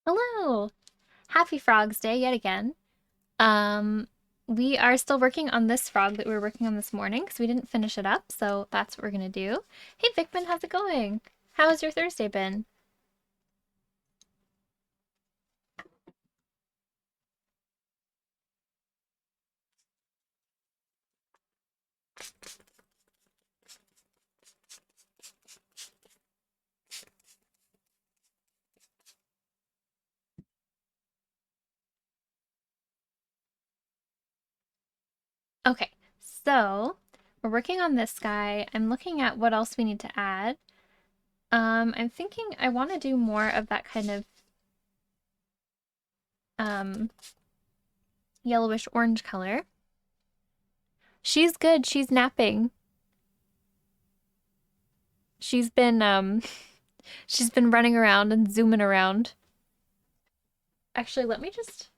Hello! Happy Frogs Day yet again. Um, we are still working on this frog that we were working on this morning because we didn't finish it up, so that's what we're gonna do. Hey Vikman, how's it going? How has your Thursday been? Okay, so we're working on this guy. I'm looking at what else we need to add. I'm thinking I want to do more of that kind of um, yellowish orange color. She's good. She's napping. She's been she's been running around and zooming around. Actually, let me just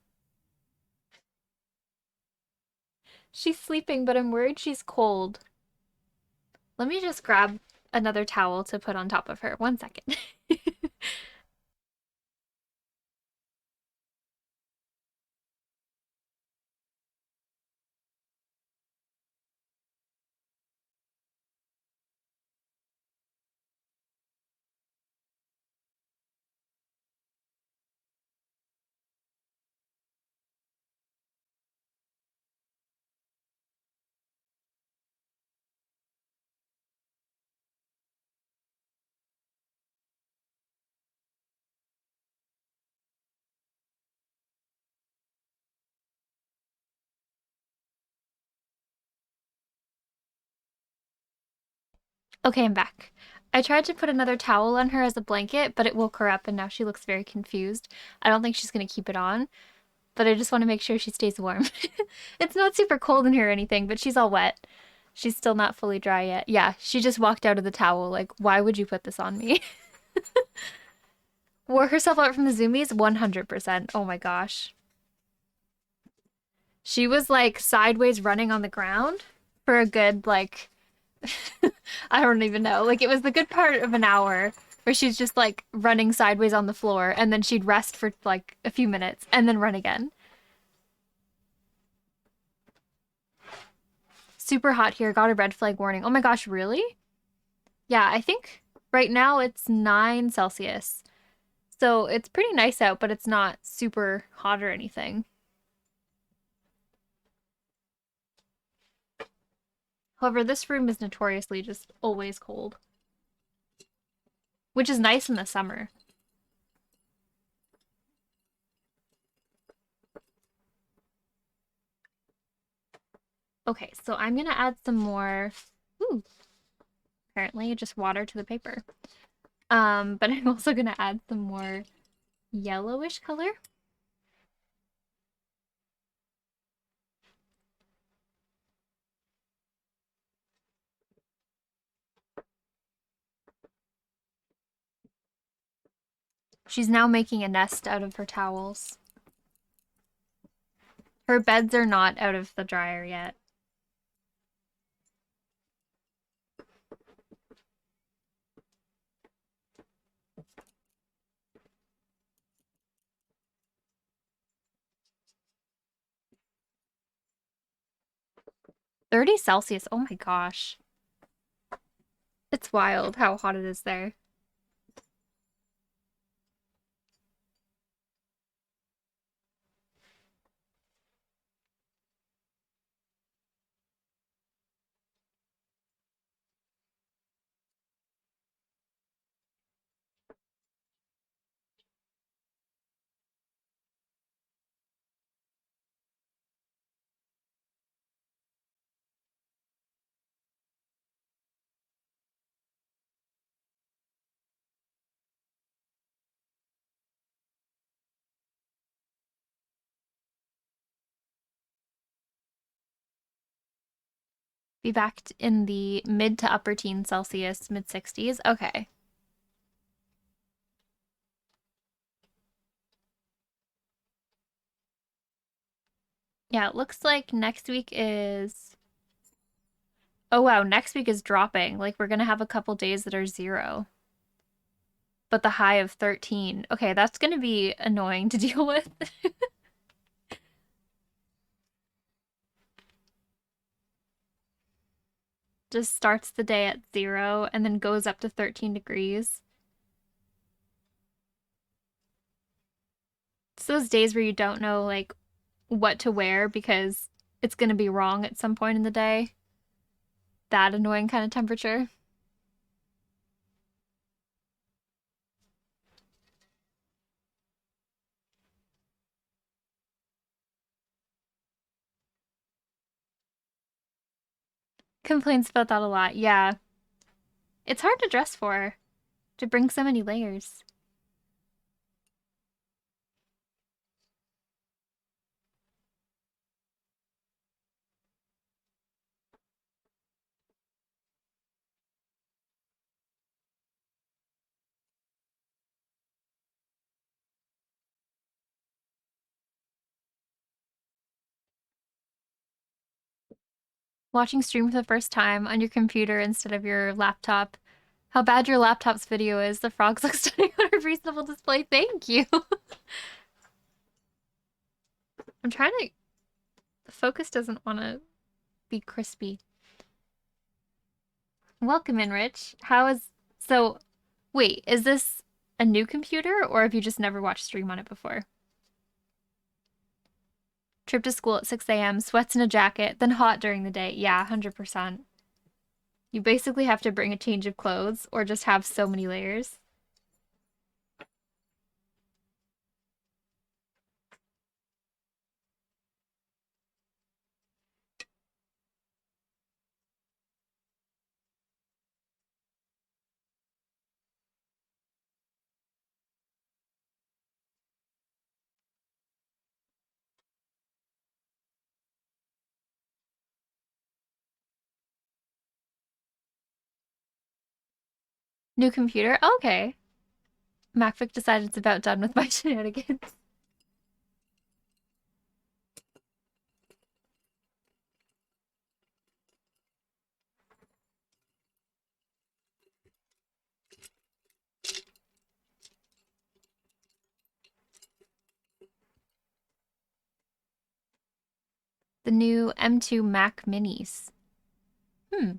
She's sleeping, but I'm worried she's cold. Let me just grab another towel to put on top of her. One second. Okay, I'm back. I tried to put another towel on her as a blanket, but it woke her up and now she looks very confused. I don't think she's going to keep it on, but I just want to make sure she stays warm. It's not super cold in here or anything, but she's all wet. She's still not fully dry yet. Yeah, she just walked out of the towel. Like, why would you put this on me? Wore herself out from the zoomies? 100%. Oh my gosh. She was like sideways running on the ground for a good, like, I don't even know. Like, it was the good part of an hour where she's just like running sideways on the floor and then she'd rest for like a few minutes and then run again. Super hot here. Got a red flag warning. Oh my gosh, really? Yeah, I think right now it's 9 Celsius. So it's pretty nice out, but it's not super hot or anything. However, this room is notoriously just always cold, which is nice in the summer. Okay, so I'm gonna add some more, ooh, apparently just water to the paper. But I'm also gonna add some more yellowish color. She's now making a nest out of her towels. Her beds are not out of the dryer yet. '30 Celsius. Oh my gosh. It's wild how hot it is there. Be back in the mid to upper teen Celsius, mid 60s. Okay. Yeah, it looks like next week is. Oh wow, next week is dropping. Like we're gonna have a couple days that are 0. but the high of 13. Okay, that's going to be annoying to deal with. Just starts the day at 0 and then goes up to 13 degrees. It's those days where you don't know like what to wear because it's going to be wrong at some point in the day. That annoying kind of temperature. Complains about that a lot. Yeah. It's hard to dress for, to bring so many layers. Watching stream for the first time on your computer instead of your laptop. How bad your laptop's video is. The frogs look stunning on a reasonable display. Thank you. I'm trying to... The focus doesn't want to be crispy. Welcome in, Rich. How is... So, wait, is this a new computer or have you just never watched stream on it before? Trip to school at 6 a.m., sweats in a jacket, then hot during the day. Yeah, 100%. You basically have to bring a change of clothes or just have so many layers. New computer? Okay. MacBook decided it's about done with my shenanigans. The new M2 Mac Minis. Hmm.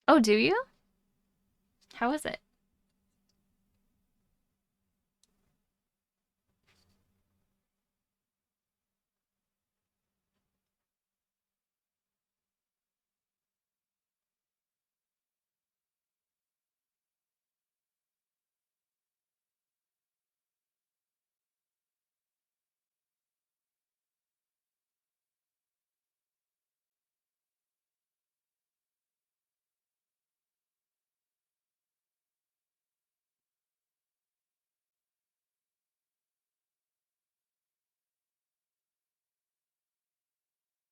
Oh, do you? How is it?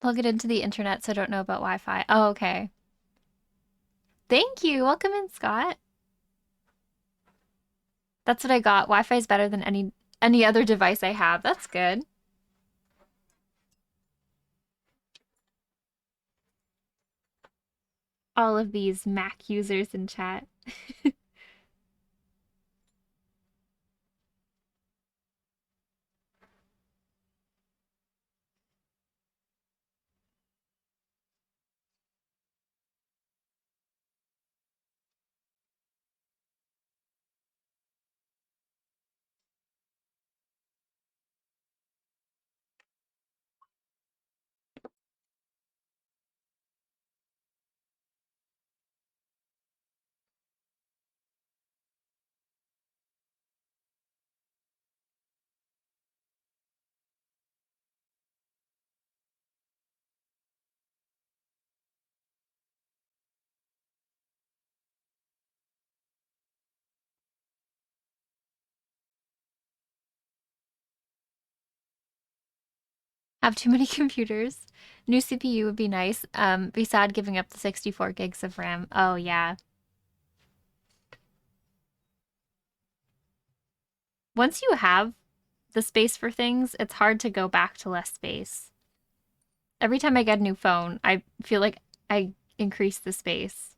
Plug it into the internet so I don't know about Wi-Fi. Oh, okay. Thank you. Welcome in, Scott. That's what I got. Wi-Fi is better than any other device I have. That's good. All of these Mac users in chat. Have too many computers. New CPU would be nice. Be sad giving up the 64 gigs of RAM. Oh, yeah. once you have the space for things, it's hard to go back to less space. Every time I get a new phone, I feel like I increase the space.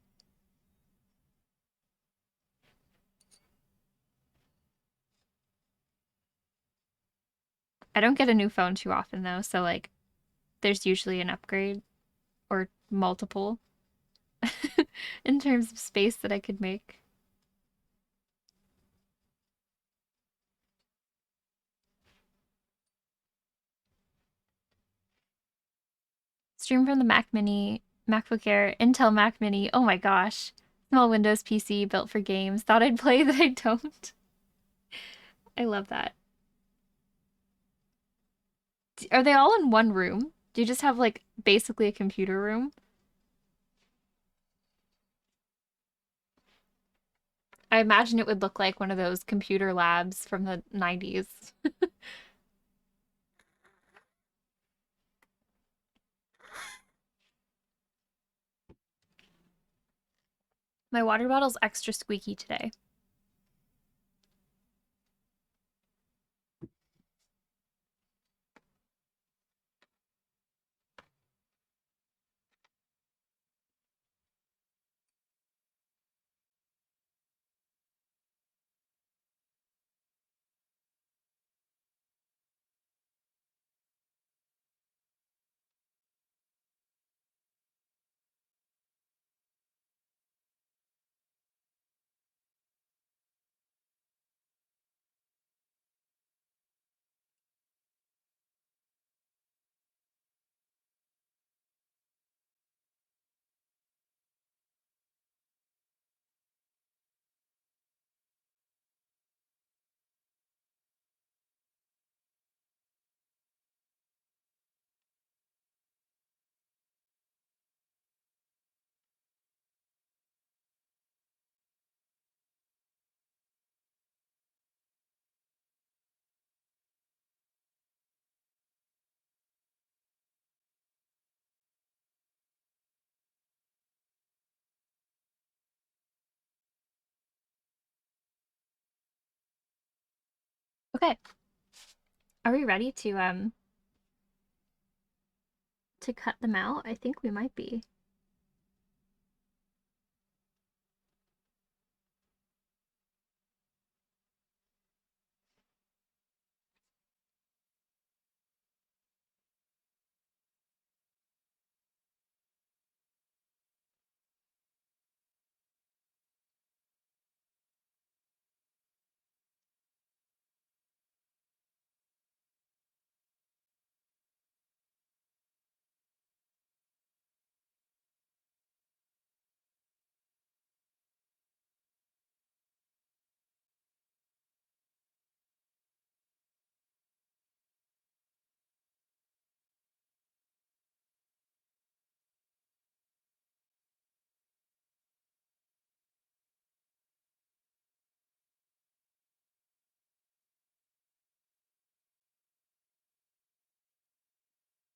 I don't get a new phone too often though, so like there's usually an upgrade or multiple in terms of space that I could make. Stream from the Mac Mini, MacBook Air, Intel Mac Mini. Oh my gosh. Small Windows PC built for games. Thought I'd play that I don't. I love that. Are they all in one room? Do you just have like basically a computer room? I imagine it would look like one of those computer labs from the 90s. My water bottle's extra squeaky today. Okay. Are we ready to cut them out? I think we might be.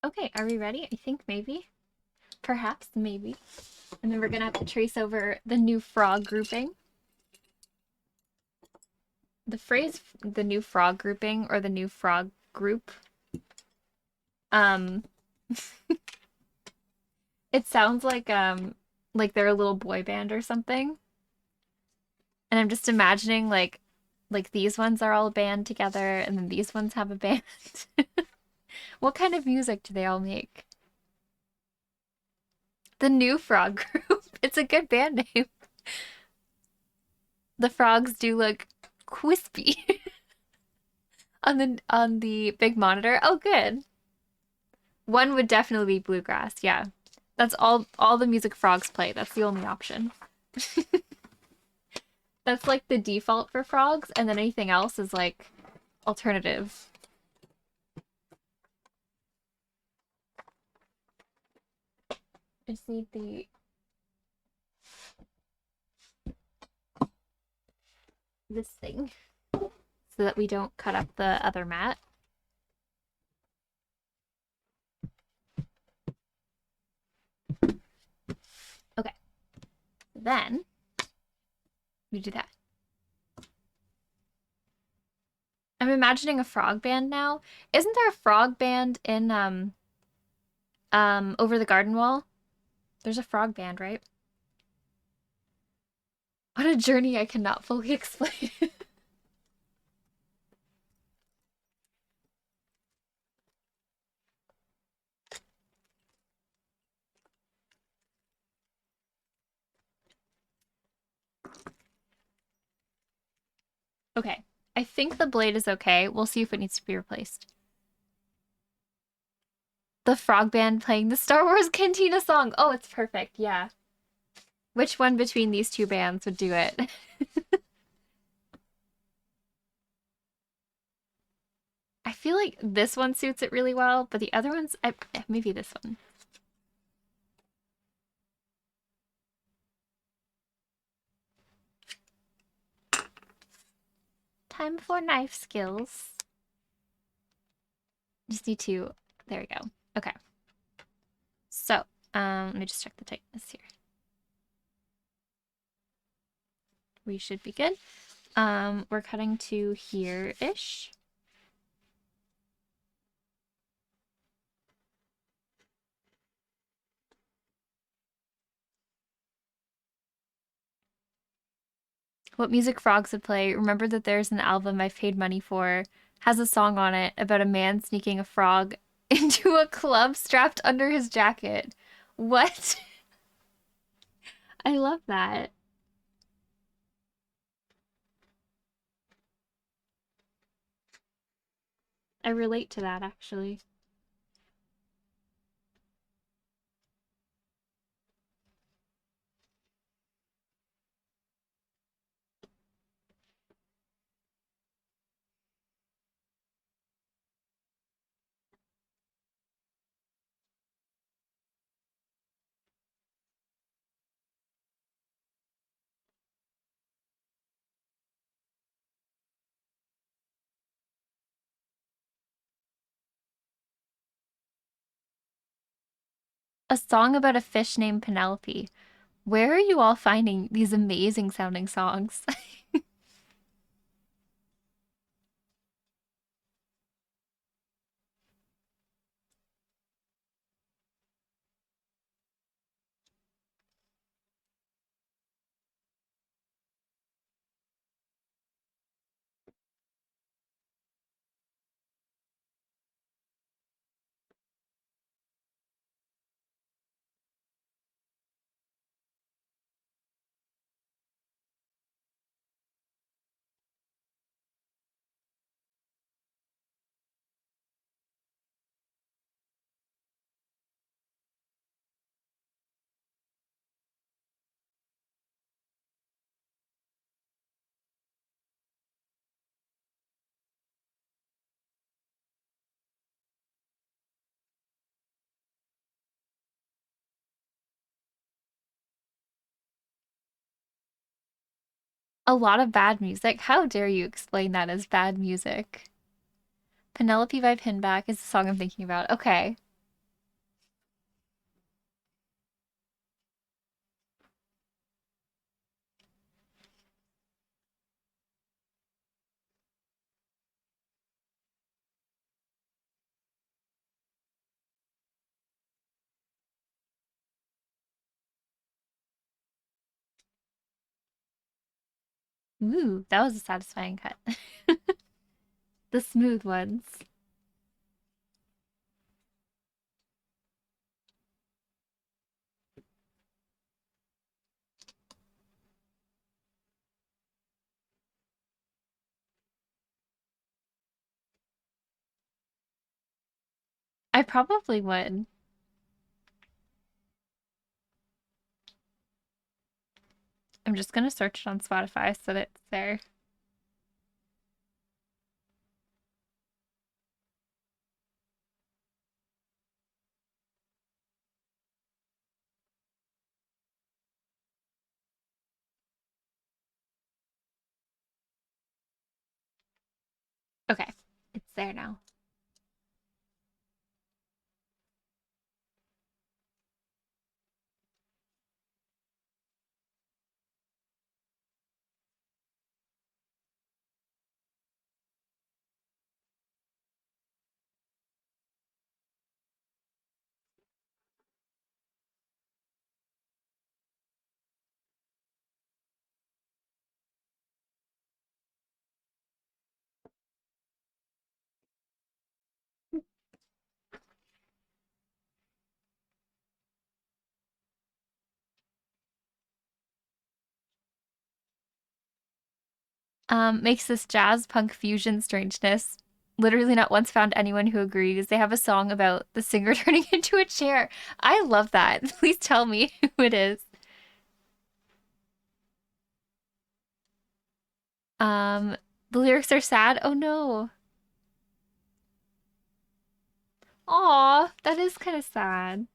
Okay, are we ready? I think maybe. Perhaps, maybe. And then we're gonna have to trace over the new frog grouping. The phrase the new frog grouping or the new frog group, um, it sounds like they're a little boy band or something. And I'm just imagining like these ones are all a band together and then these ones have a band. What kind of music do they all make? The new frog group. It's a good band name. The frogs do look crispy on the big monitor. Oh, good. One would definitely be bluegrass. Yeah. That's all the music frogs play. That's the only option. That's like the default for frogs, and then anything else is like alternative. I just need the this thing so that we don't cut up the other mat. Okay. Then we do that. I'm imagining a frog band now. Isn't there a frog band in Over the Garden Wall? There's a frog band, right? What a journey I cannot fully explain. Okay. I think the blade is okay. We'll see if it needs to be replaced. The frog band playing the Star Wars Cantina song. Oh, it's perfect. Yeah. Which one between these two bands would do it? I feel like this one suits it really well, but the other ones, maybe this one. Time for knife skills. Just need to, there we go. Okay. So, let me just check the tightness here. We should be good. We're cutting to here-ish. What music frogs would play. Remember that there's an album I've paid money for, has a song on it about a man sneaking a frog into a club strapped under his jacket. What? I love that. I relate to that actually. A song about a fish named Penelope. Where are you all finding these amazing sounding songs? A lot of bad music. How dare you explain that as bad music? Penelope by Pinback is the song I'm thinking about. Okay. Ooh, that was a satisfying cut. The smooth ones. I probably would. I'm just gonna search it on Spotify so that it's there. Okay, it's there now. Makes this jazz punk fusion strangeness. Literally not once found anyone who agrees. They have a song about the singer turning into a chair. I love that. Please tell me who it is. Um, the lyrics are sad. Oh no. Aw, that is kind of sad.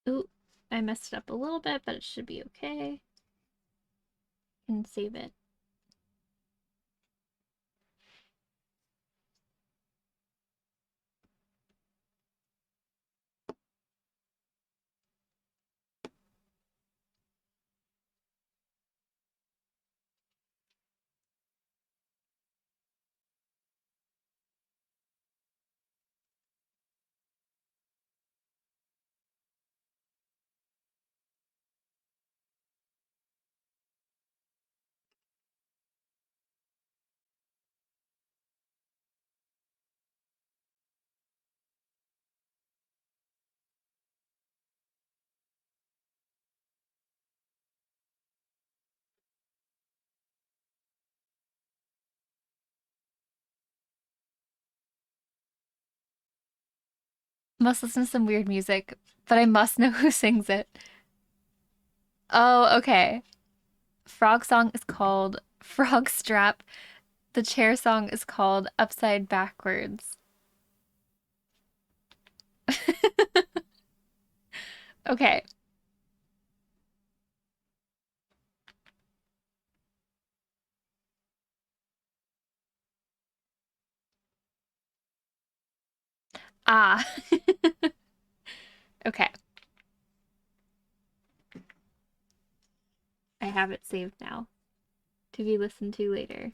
Ooh, I messed it up a little bit, but it should be okay. Can save it. Must listen to some weird music, but I must know who sings it. Oh, okay. Frog song is called Frog Strap. The chair song is called Upside Backwards. Okay. Ah. Okay. I have it saved now to be listened to later.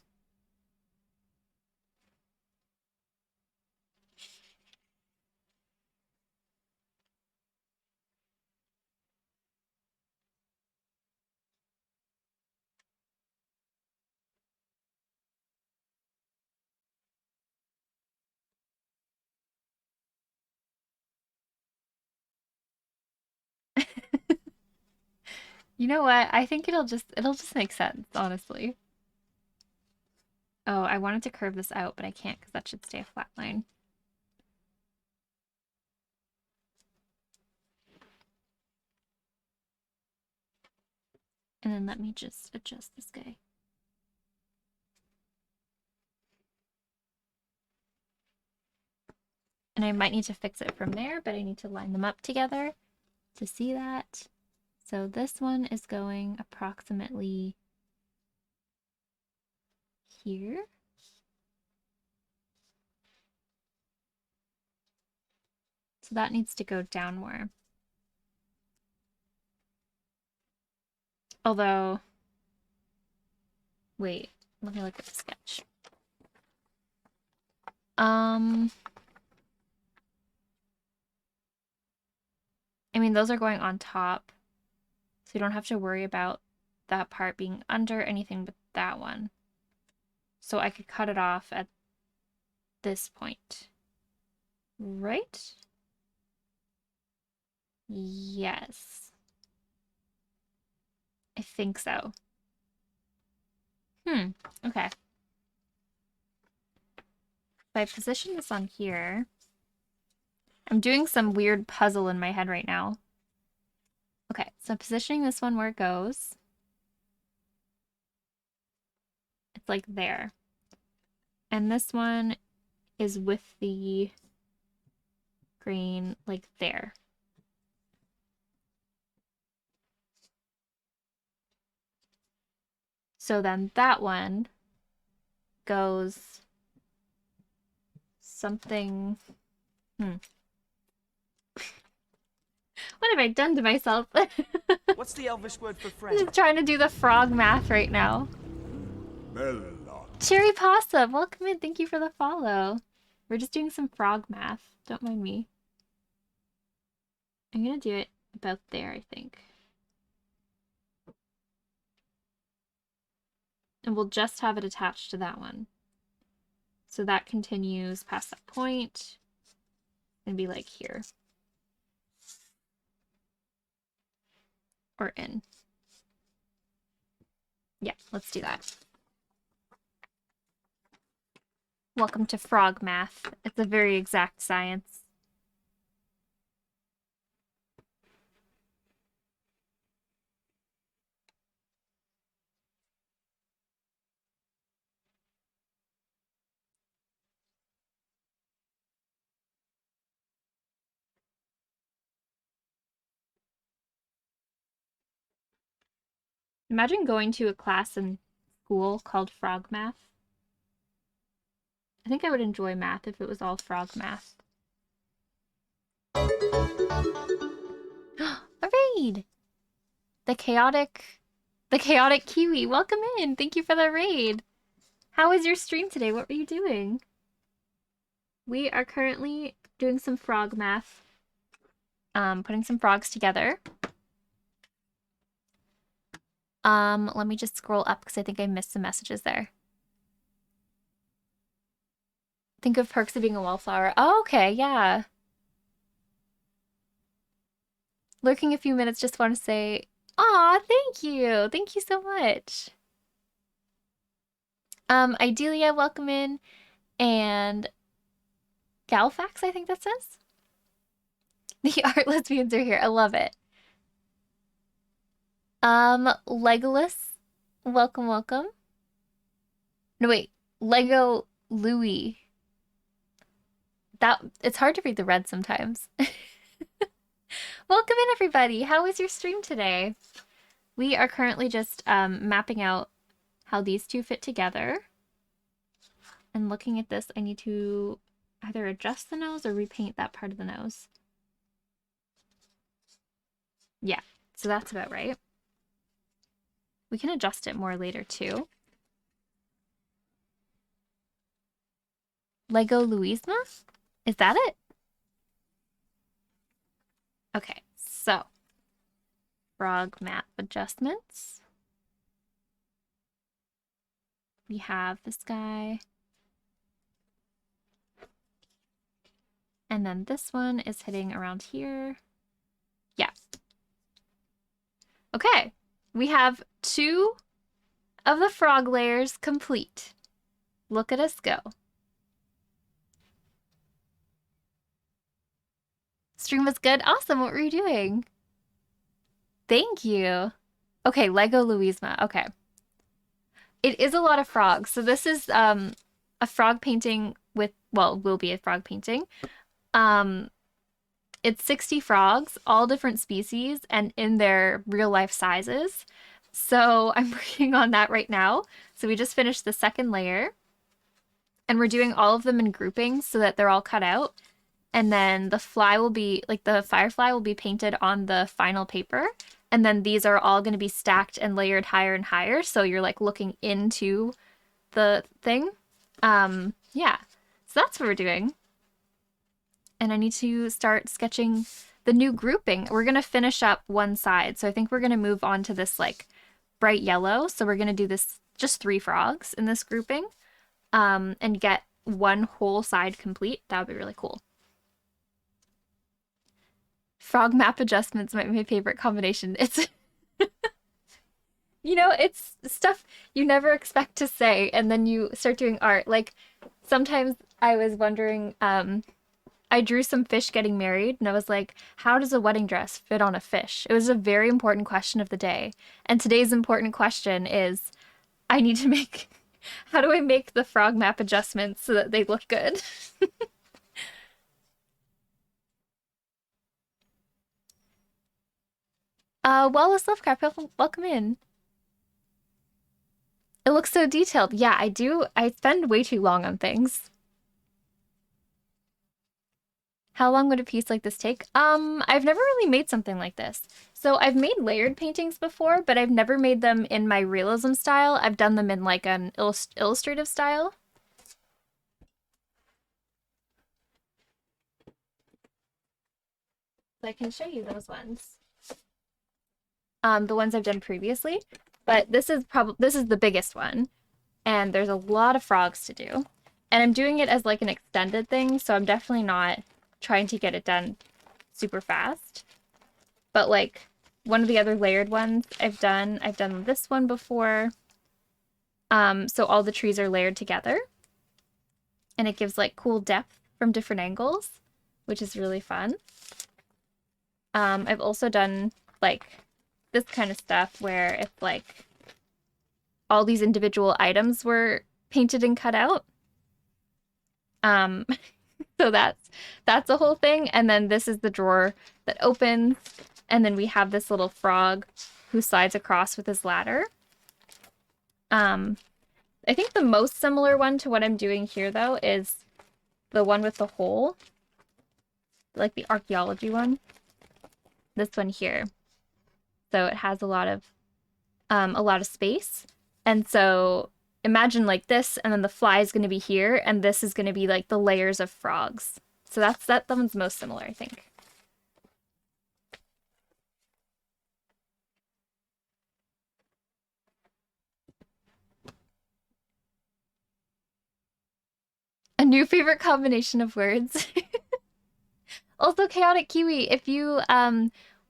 You know what? I think it'll just make sense, honestly. Oh, I wanted to curve this out, but I can't because that should stay a flat line. And then let me just adjust this guy. And I might need to fix it from there, but I need to line them up together to see that. So this one is going approximately here. So that needs to go down more. Although, wait, let me look at the sketch. I mean, those are going on top, so you don't have to worry about that part being under anything but that one. So I could cut it off at this point. Right? Yes. I think so. Okay. If I position this on here, I'm doing some weird puzzle in my head right now. Okay, so positioning this one where it goes. It's like there. And this one is with the green like there. So then that one goes something. What have I done to myself? What's the Elvish word for I'm friend? just trying to do the frog math right now. Cherry Possum, welcome in. Thank you for the follow. We're just doing some frog math. Don't mind me. I'm gonna do it about there, I think. And we'll just have it attached to that one. So that continues past that point and be like here. Or in. Yeah, let's do that. Welcome to frog math. It's a very exact science. Imagine going to a class in school called frog math. I think I would enjoy math if it was all frog math. A raid! The chaotic kiwi. Welcome in. Thank you for the raid. How was your stream today? What were you doing? We are currently doing some frog math. Putting some frogs together. Let me just scroll up because I think I missed some messages there. Think of perks of being a wallflower. Oh, okay, yeah. Lurking a few minutes, just want to say, aw, thank you. Thank you so much. Idelia, welcome in. And Galfax, I think that says. The art lesbians are here. I love it. Legolas, welcome, welcome. No, wait, Lego Louie. It's hard to read the red sometimes. Welcome in, everybody. How was your stream today? We are currently just mapping out how these two fit together. And looking at this, I need to either adjust the nose or repaint that part of the nose. Yeah, so that's about right. We can adjust it more later too. Lego Louisma? Is that it? Okay, so frog map adjustments. We have this guy. And then this one is hitting around here. Yeah. Okay, we have 2 of the frog layers complete. Look at us go. Stream was good. Awesome. What were you doing? Thank you. Okay, Lego Louisma. Okay. It is a lot of frogs. So this is a frog painting with, well, will be a frog painting. It's 60 frogs, all different species and in their real life sizes. So I'm working on that right now. So we just finished the second layer and we're doing all of them in groupings so that they're all cut out. And then the fly will be, like the firefly will be painted on the final paper. And then these are all going to be stacked and layered higher and higher. So you're like looking into the thing. Yeah, so that's what we're doing. And I need to start sketching the new grouping. We're going to finish up one side. So I think we're going to move on to this like bright yellow. So we're going to do this just 3 frogs in this grouping and get one whole side complete. That would be really cool. Frog map adjustments might be my favorite combination. It's, you know, it's stuff you never expect to say, and then you start doing art. Like, sometimes I was wondering, I drew some fish getting married, and I was like, how does a wedding dress fit on a fish? It was a very important question of the day. And today's important question is, I need to make, how do I make the frog map adjustments so that they look good? Wallace Lovecraft, welcome in. It looks so detailed. Yeah, I do. I spend way too long on things. How long would a piece like this take? I've never really made something like this. So I've made layered paintings before, but I've never made them in my realism style. I've done them in like an illustrative style. So I can show you those ones. The ones I've done previously, but this is the biggest one, and there's a lot of frogs to do. And I'm doing it as like an extended thing, so I'm definitely not trying to get it done super fast. But like one of the other layered ones I've done this one before. So all the trees are layered together, and it gives like cool depth from different angles, which is really fun. I've also done like this kind of stuff where it's like all these individual items were painted and cut out. Um, so that's a whole thing. And then this is the drawer that opens, and then we have this little frog who slides across with his ladder. I think the most similar one to what I'm doing here though is the one with the hole, like the archaeology one. This one here. So it has a lot of space. And so imagine like this, and then the fly is going to be here, and this is going to be like the layers of frogs. So that one's most similar, I think. A new favorite combination of words. Also, Chaotic Kiwi, if you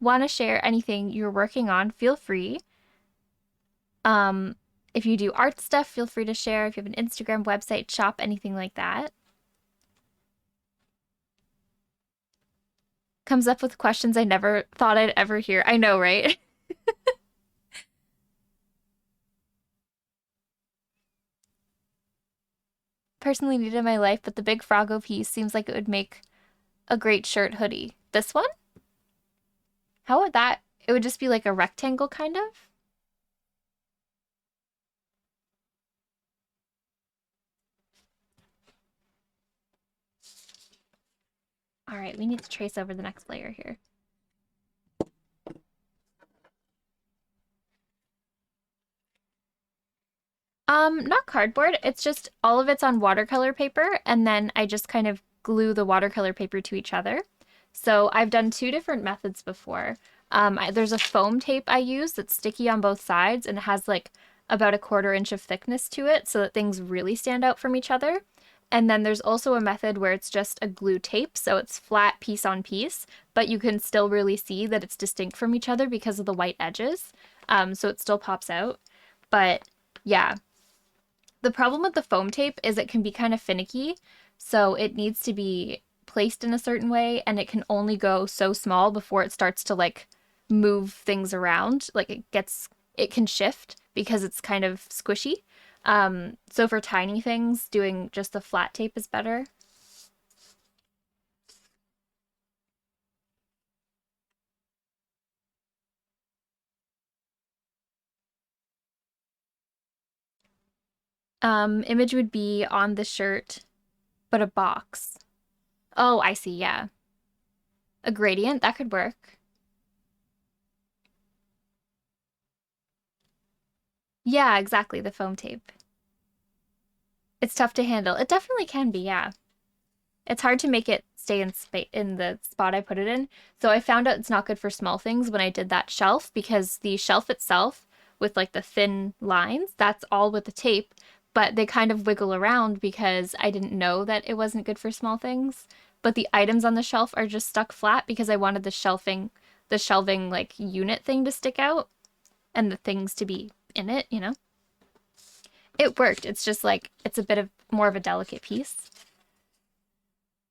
want to share anything you're working on, feel free. Um, if you do art stuff, feel free to share. If you have an Instagram, website, shop, anything like that. Comes up with questions I never thought I'd ever hear. I know, right? Personally needed in my life, but the big Froggo piece seems like it would make a great shirt hoodie. This one? How would that? It would just be like a rectangle, kind of? All right, we need to trace over the next layer here. Not cardboard. It's just all of it's on watercolor paper, and then I just kind of glue the watercolor paper to each other. So I've done two different methods before. There's a foam tape I use that's sticky on both sides, and it has like about a 1/4 inch of thickness to it so that things really stand out from each other. And then there's also a method where it's just a glue tape, so it's flat piece on piece, but you can still really see that it's distinct from each other because of the white edges. So it still pops out. But yeah, the problem with the foam tape is it can be kind of finicky, so it needs to be placed in a certain way, and it can only go so small before it starts to like move things around. Like it can shift because it's kind of squishy. So for tiny things, doing just the flat tape is better. Image would be on the shirt, but a box. Oh, I see, yeah. A gradient, that could work. Yeah, exactly, the foam tape. It's tough to handle. It definitely can be, yeah. It's hard to make it stay in the spot I put it in. So I found out it's not good for small things when I did that shelf, because the shelf itself with like the thin lines, that's all with the tape, but they kind of wiggle around because I didn't know that it wasn't good for small things. But the items on the shelf are just stuck flat because I wanted the shelving like unit thing to stick out and the things to be in it, you know? It worked. It's just like it's a bit of more of a delicate piece.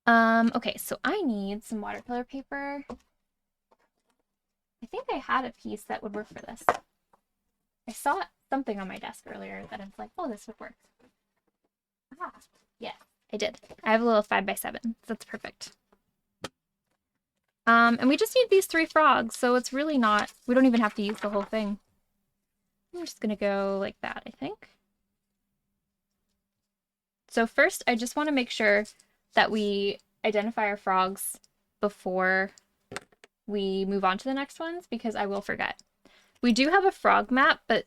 Okay, so I need some watercolor paper. I think I had a piece that would work for this. I saw something on my desk earlier that I was like, oh, this would work. Ah, yeah, I did. I have a little 5x7, so that's perfect. And we just need these 3 frogs, so it's really not, we don't even have to use the whole thing. I'm just gonna go like that, I think. So first, I just want to make sure that we identify our frogs before we move on to the next ones, because I will forget. We do have a frog map, but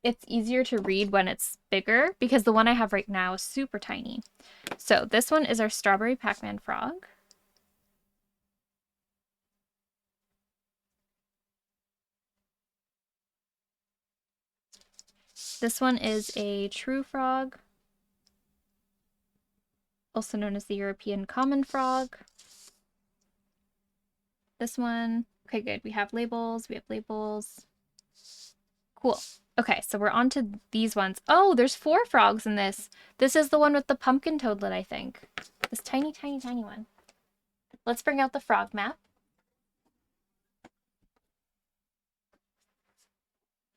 it's easier to read when it's bigger because the one I have right now is super tiny. So this one is our Strawberry Pac-Man frog. This one is a true frog, also known as the European common frog. This one, okay, good. We have labels. We have labels. Cool. Okay, so we're on to these ones. Oh, there's 4 frogs in this. This is the one with the pumpkin toadlet, I think. This tiny, tiny, tiny one. Let's bring out the frog map.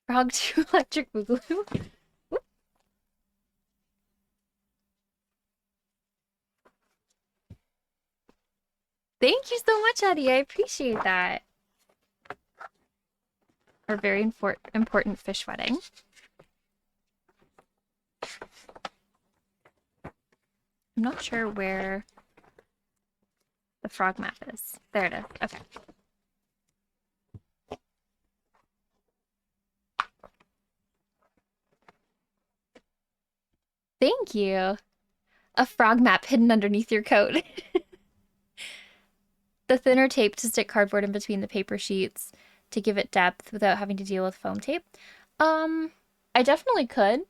Frog 2 electric boogaloo. Thank you so much, Eddie. I appreciate that. Our very important fish wedding. I'm not sure where the frog map is. There it is. Okay. Thank you. A frog map hidden underneath your coat. The thinner tape to stick cardboard in between the paper sheets to give it depth without having to deal with foam tape. I definitely could.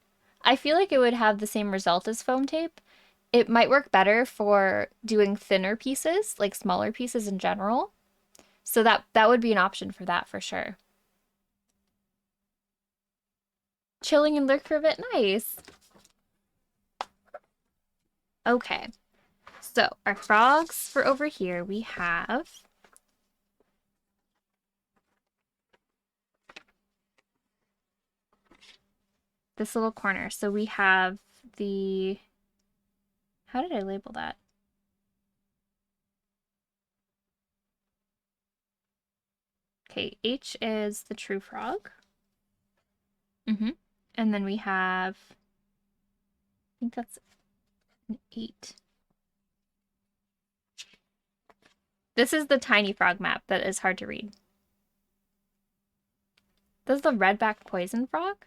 I feel like it would have the same result as foam tape. It might work better for doing thinner pieces, like smaller pieces in general. So that would be an option for that for sure. Chilling and lurk for a bit. Nice. Okay. So our frogs for over here, we have this little corner. So we have the, how did I label that? Okay, H is the true frog. And then we have, I think that's an 8. This is the tiny frog map that is hard to read. This is the redback poison frog?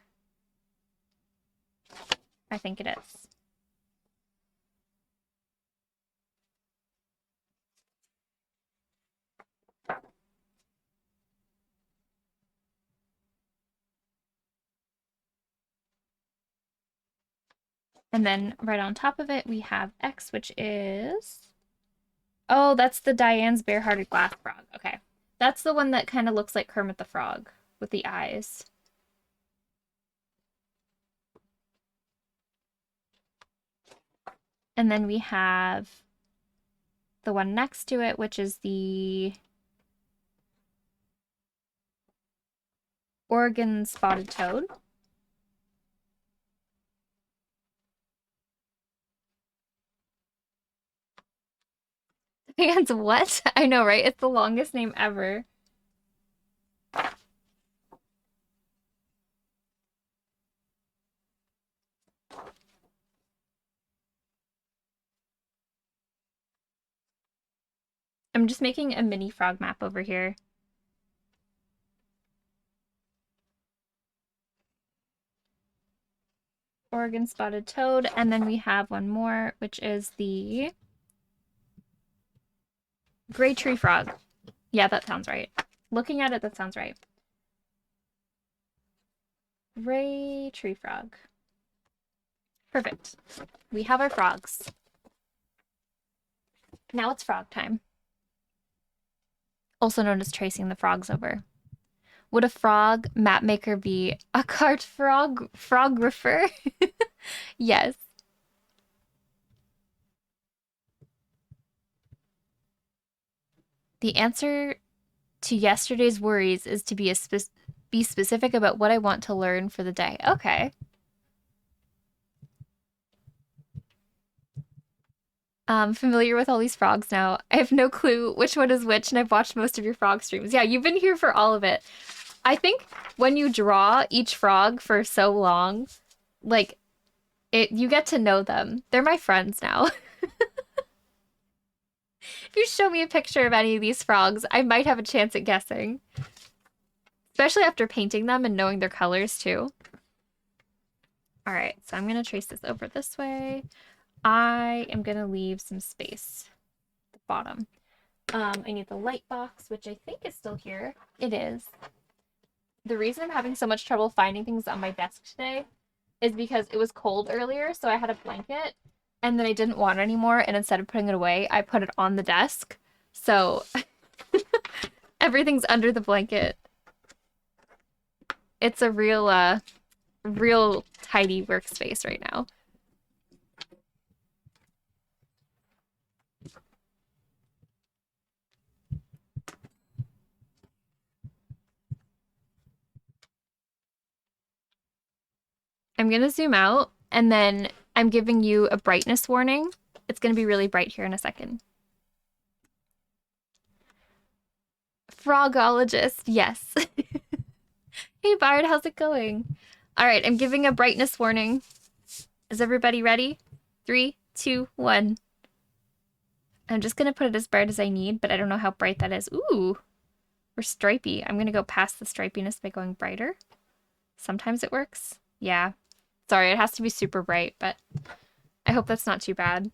I think it is. And then right on top of it, we have X, which is... Oh, that's the Diane's bare-hearted glass frog. Okay. That's the one that kind of looks like Kermit the Frog with the eyes. And then we have the one next to it, which is the Oregon spotted toad. And what? I know, right? It's the longest name ever. I'm just making a mini frog map over here. Oregon spotted toad, and then we have one more, which is the gray tree frog. Yeah, that sounds right. Looking at it, that sounds right. Gray tree frog. Perfect. We have our frogs. Now it's frog time. Also known as tracing the frogs over. Would a frog map maker be a cart frographer? Yes. The answer to yesterday's worries is to be be specific about what I want to learn for the day. Okay. Familiar with all these frogs now. I have no clue which one is which, and I've watched most of your frog streams. Yeah, you've been here for all of it. I think when you draw each frog for so long, like you get to know them. They're my friends now. If you show me a picture of any of these frogs, I might have a chance at guessing. Especially after painting them and knowing their colors too. All right, so I'm gonna trace this over this way. I am gonna leave some space at the bottom. I need the light box, which I think is still here. It is. The reason I'm having so much trouble finding things on my desk today is because it was cold earlier, so I had a blanket, and then I didn't want it anymore, and instead of putting it away, I put it on the desk. So everything's under the blanket. It's a real tidy workspace right now. I'm gonna zoom out, and then I'm giving you a brightness warning. It's gonna be really bright here in a second. Frogologist, yes. Hey Bard, how's it going? All right, I'm giving a brightness warning. Is everybody ready? 3, 2, 1. I'm just gonna put it as bright as I need, but I don't know how bright that is. Ooh, we're stripy. I'm gonna go past the stripiness by going brighter. Sometimes it works. Yeah. Sorry, it has to be super bright, but I hope that's not too bad.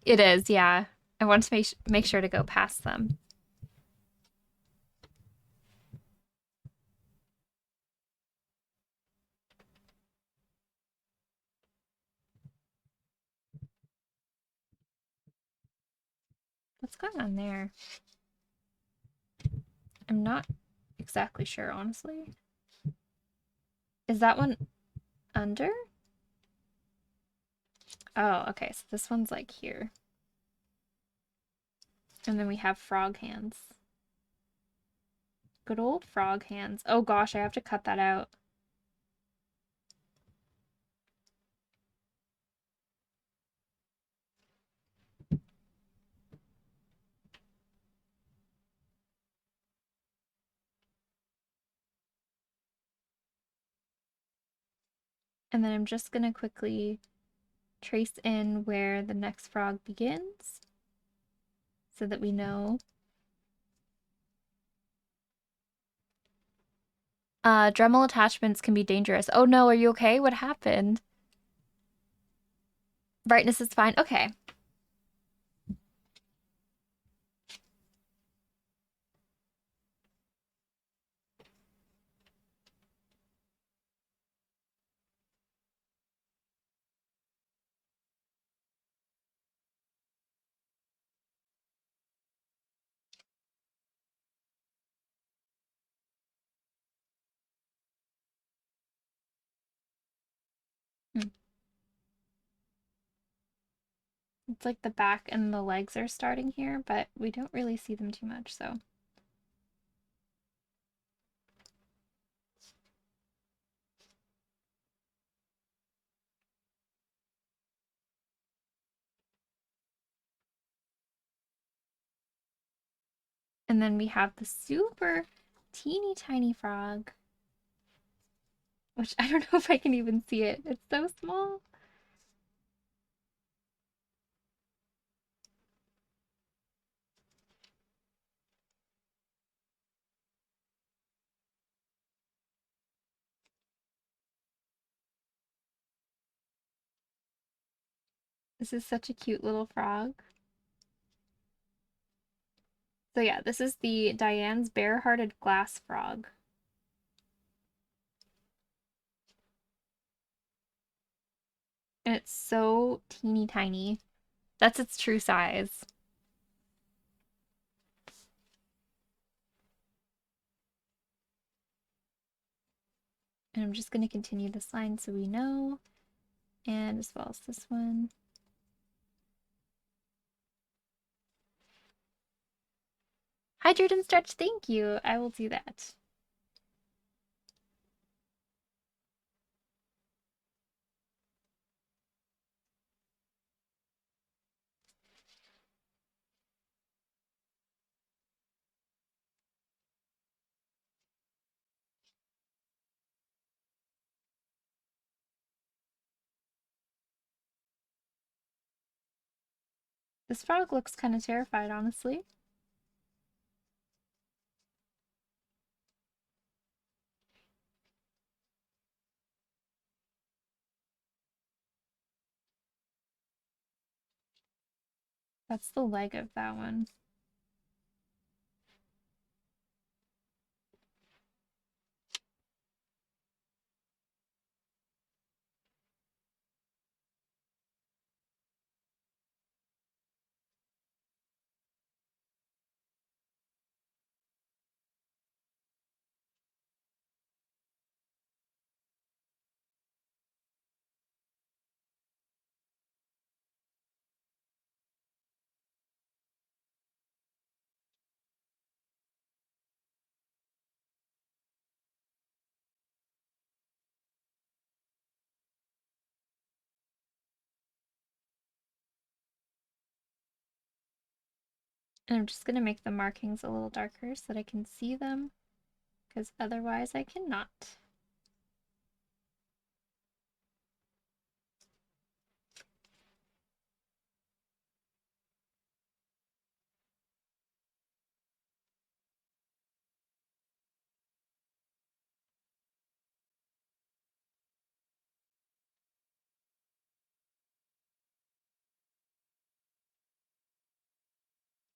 It is, yeah. I want to make sure to go past them. What's going on there? I'm not exactly sure, honestly. Is that one under? Oh, okay. So this one's like here. And then we have frog hands. Good old frog hands. Oh gosh, I have to cut that out. And then I'm just gonna quickly trace in where the next frog begins so that we know. Dremel attachments can be dangerous. Oh no, are you okay? What happened? Brightness is fine. Okay. Hmm. It's like the back and the legs are starting here, but we don't really see them too much, so. And then we have the super teeny tiny frog, which I don't know if I can even see it. It's so small. This is such a cute little frog. So yeah, this is the Diane's bare-hearted glass frog. And it's so teeny tiny. That's its true size. And I'm just going to continue this line so we know. And as well as this one. Hydrate and stretch, thank you. I will do that. This frog looks kind of terrified, honestly. That's the leg of that one. And I'm just going to make the markings a little darker so that I can see them, because otherwise I cannot.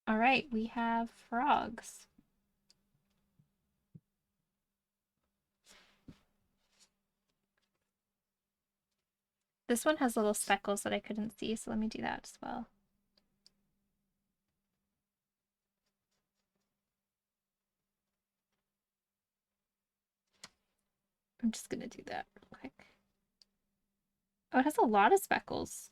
All right, we have frogs. This one has little speckles that I couldn't see, so let me do that as well. I'm just gonna do that real quick. Oh, it has a lot of speckles.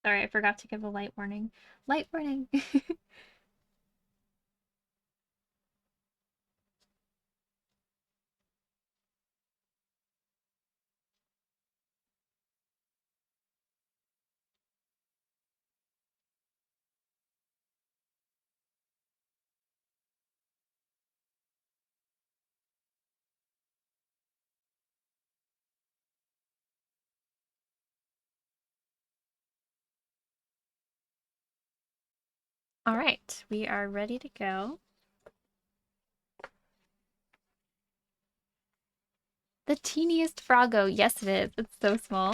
Sorry, I forgot to give a light warning. Light warning! All right, we are ready to go. The teeniest froggo. Yes, it is. It's so small.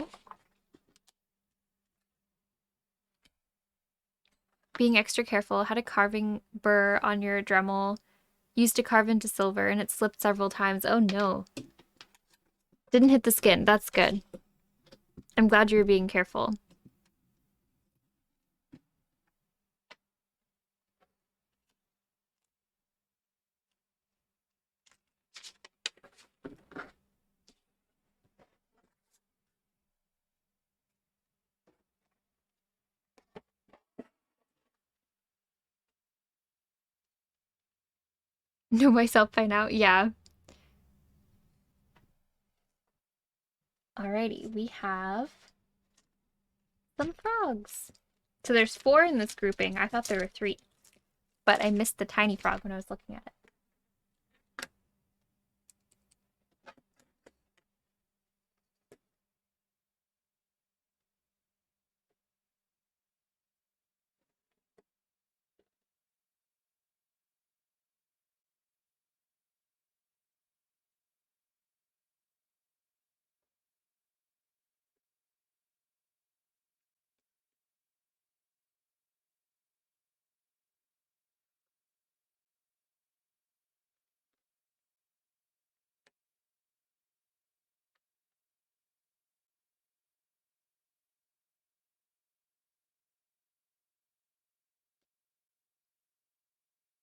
Being extra careful. Had a carving burr on your Dremel. Used to carve into silver and it slipped several times. Oh no. Didn't hit the skin. That's good. I'm glad you were being careful. Know myself by now. Yeah. Alrighty, we have some frogs. So there's 4 in this grouping. I thought there were 3, but I missed the tiny frog when I was looking at it.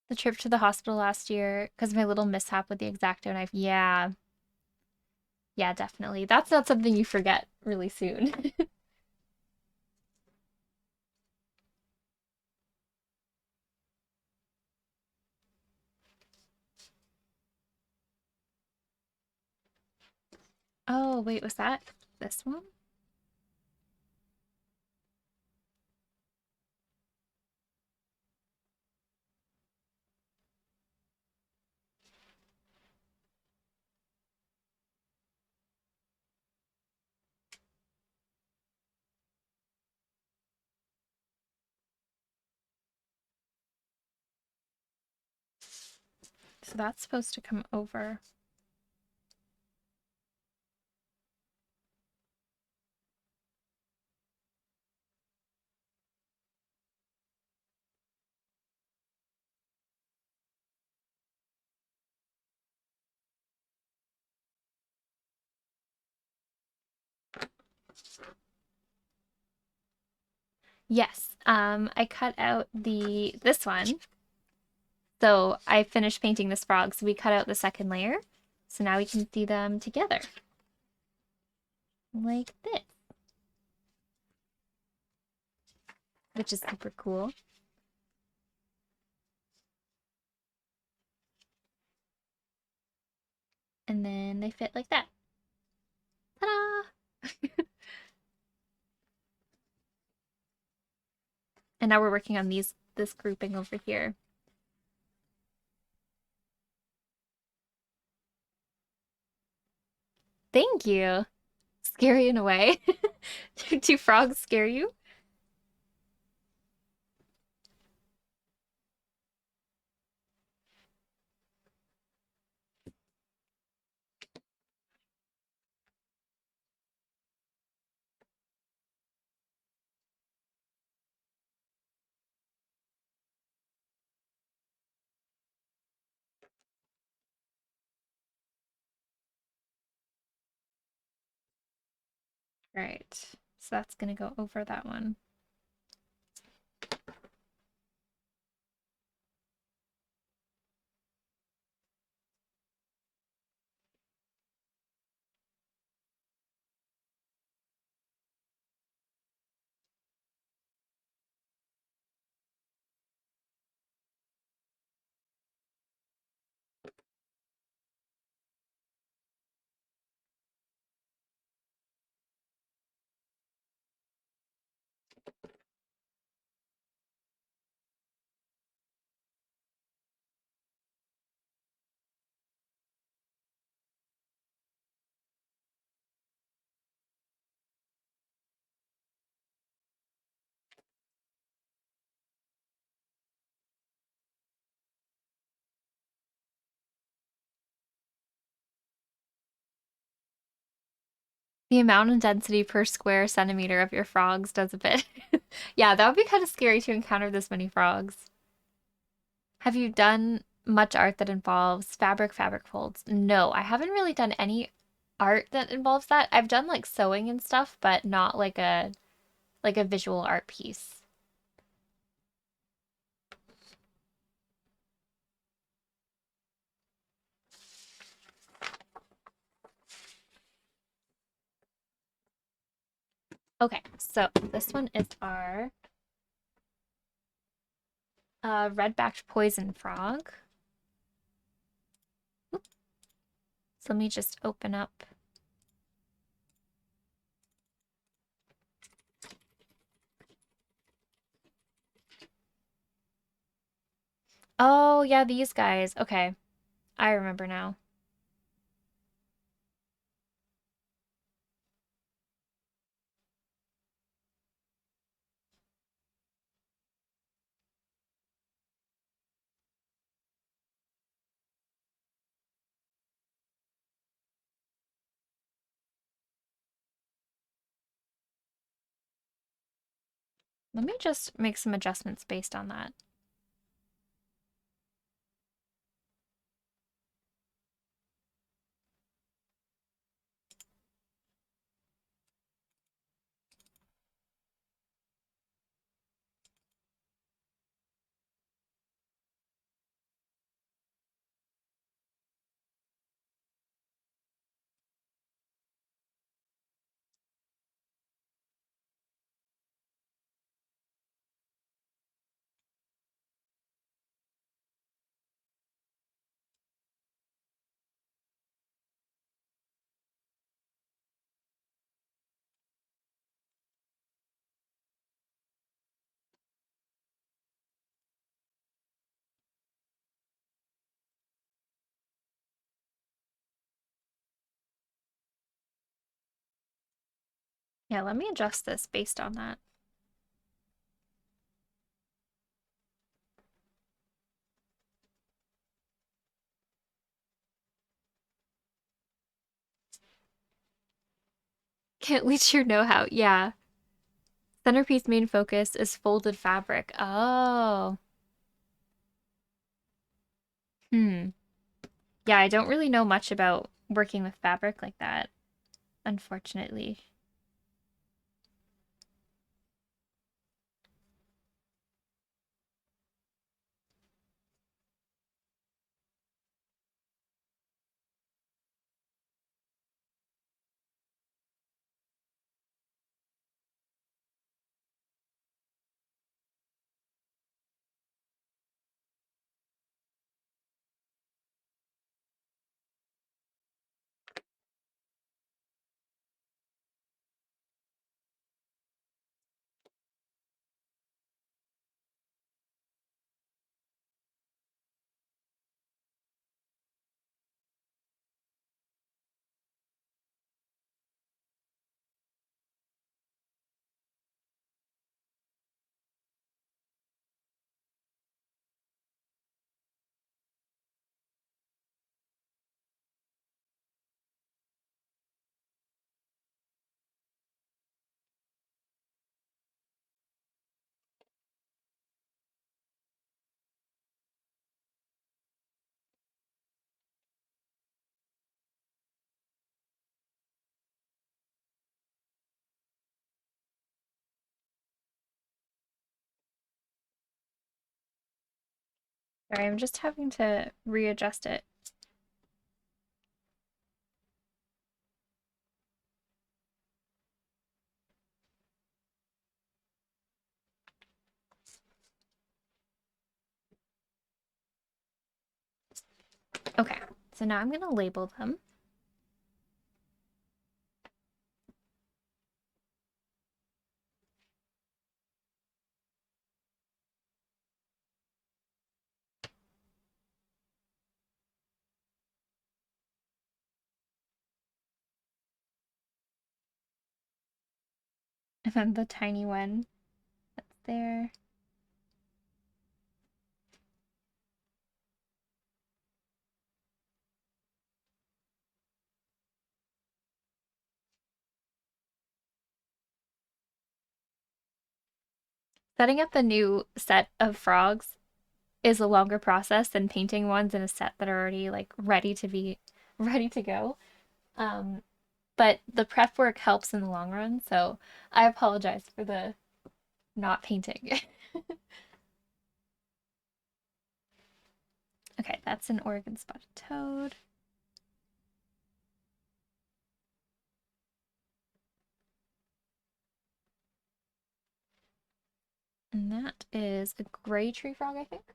The trip to the hospital last year because of my little mishap with the X-Acto knife. Yeah. Yeah, definitely. That's not something you forget really soon. Oh, wait, was that this one? So that's supposed to come over. Yes, I cut out this one. So I finished painting this frog, so we cut out the second layer. So now we can see them together, like this, which is super cool. And then they fit like that. Ta-da! And now we're working on this grouping over here. Thank you. Scary in a way. Do frogs scare you? Right. So that's gonna go over that one. The amount of density per square centimeter of your frogs does a bit. Yeah, that would be kind of scary to encounter this many frogs. Have you done much art that involves fabric folds? No, I haven't really done any art that involves that. I've done like sewing and stuff, but not like a visual art piece. Okay, so this one is our red-backed poison frog. So let me just open up. Oh, yeah, these guys. Okay, I remember now. Let me just make some adjustments based on that. Yeah, let me adjust this based on that. Can't reach your know-how. Yeah. Centerpiece main focus is folded fabric. Oh. Hmm. Yeah, I don't really know much about working with fabric like that, unfortunately. Sorry, I'm just having to readjust it. Okay, so now I'm going to label them. And then the tiny one that's there. Setting up a new set of frogs is a longer process than painting ones in a set that are already like ready to go. Um, but the prep work helps in the long run, so I apologize for the not painting. Okay, that's an Oregon spotted toad. And that is a gray tree frog, I think.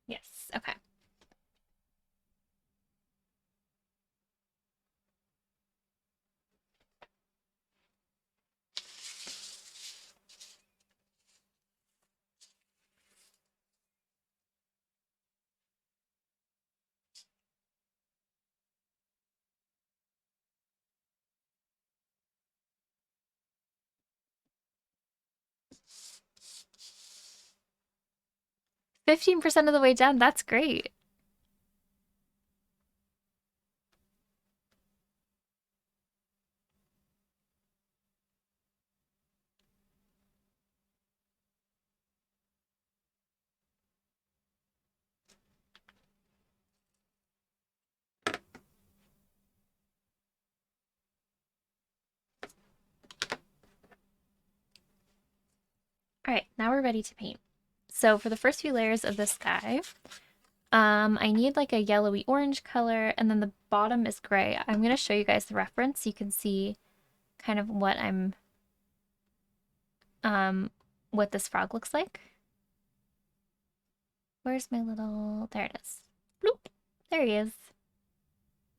Yes, okay. 15% of the way done, that's great. All right, now we're ready to paint. So for the first few layers of this guy, I need like a yellowy orange color, and then the bottom is gray. I'm going to show you guys the reference so you can see kind of um, what this frog looks like. Where's my little, there it is. Bloop, there he is.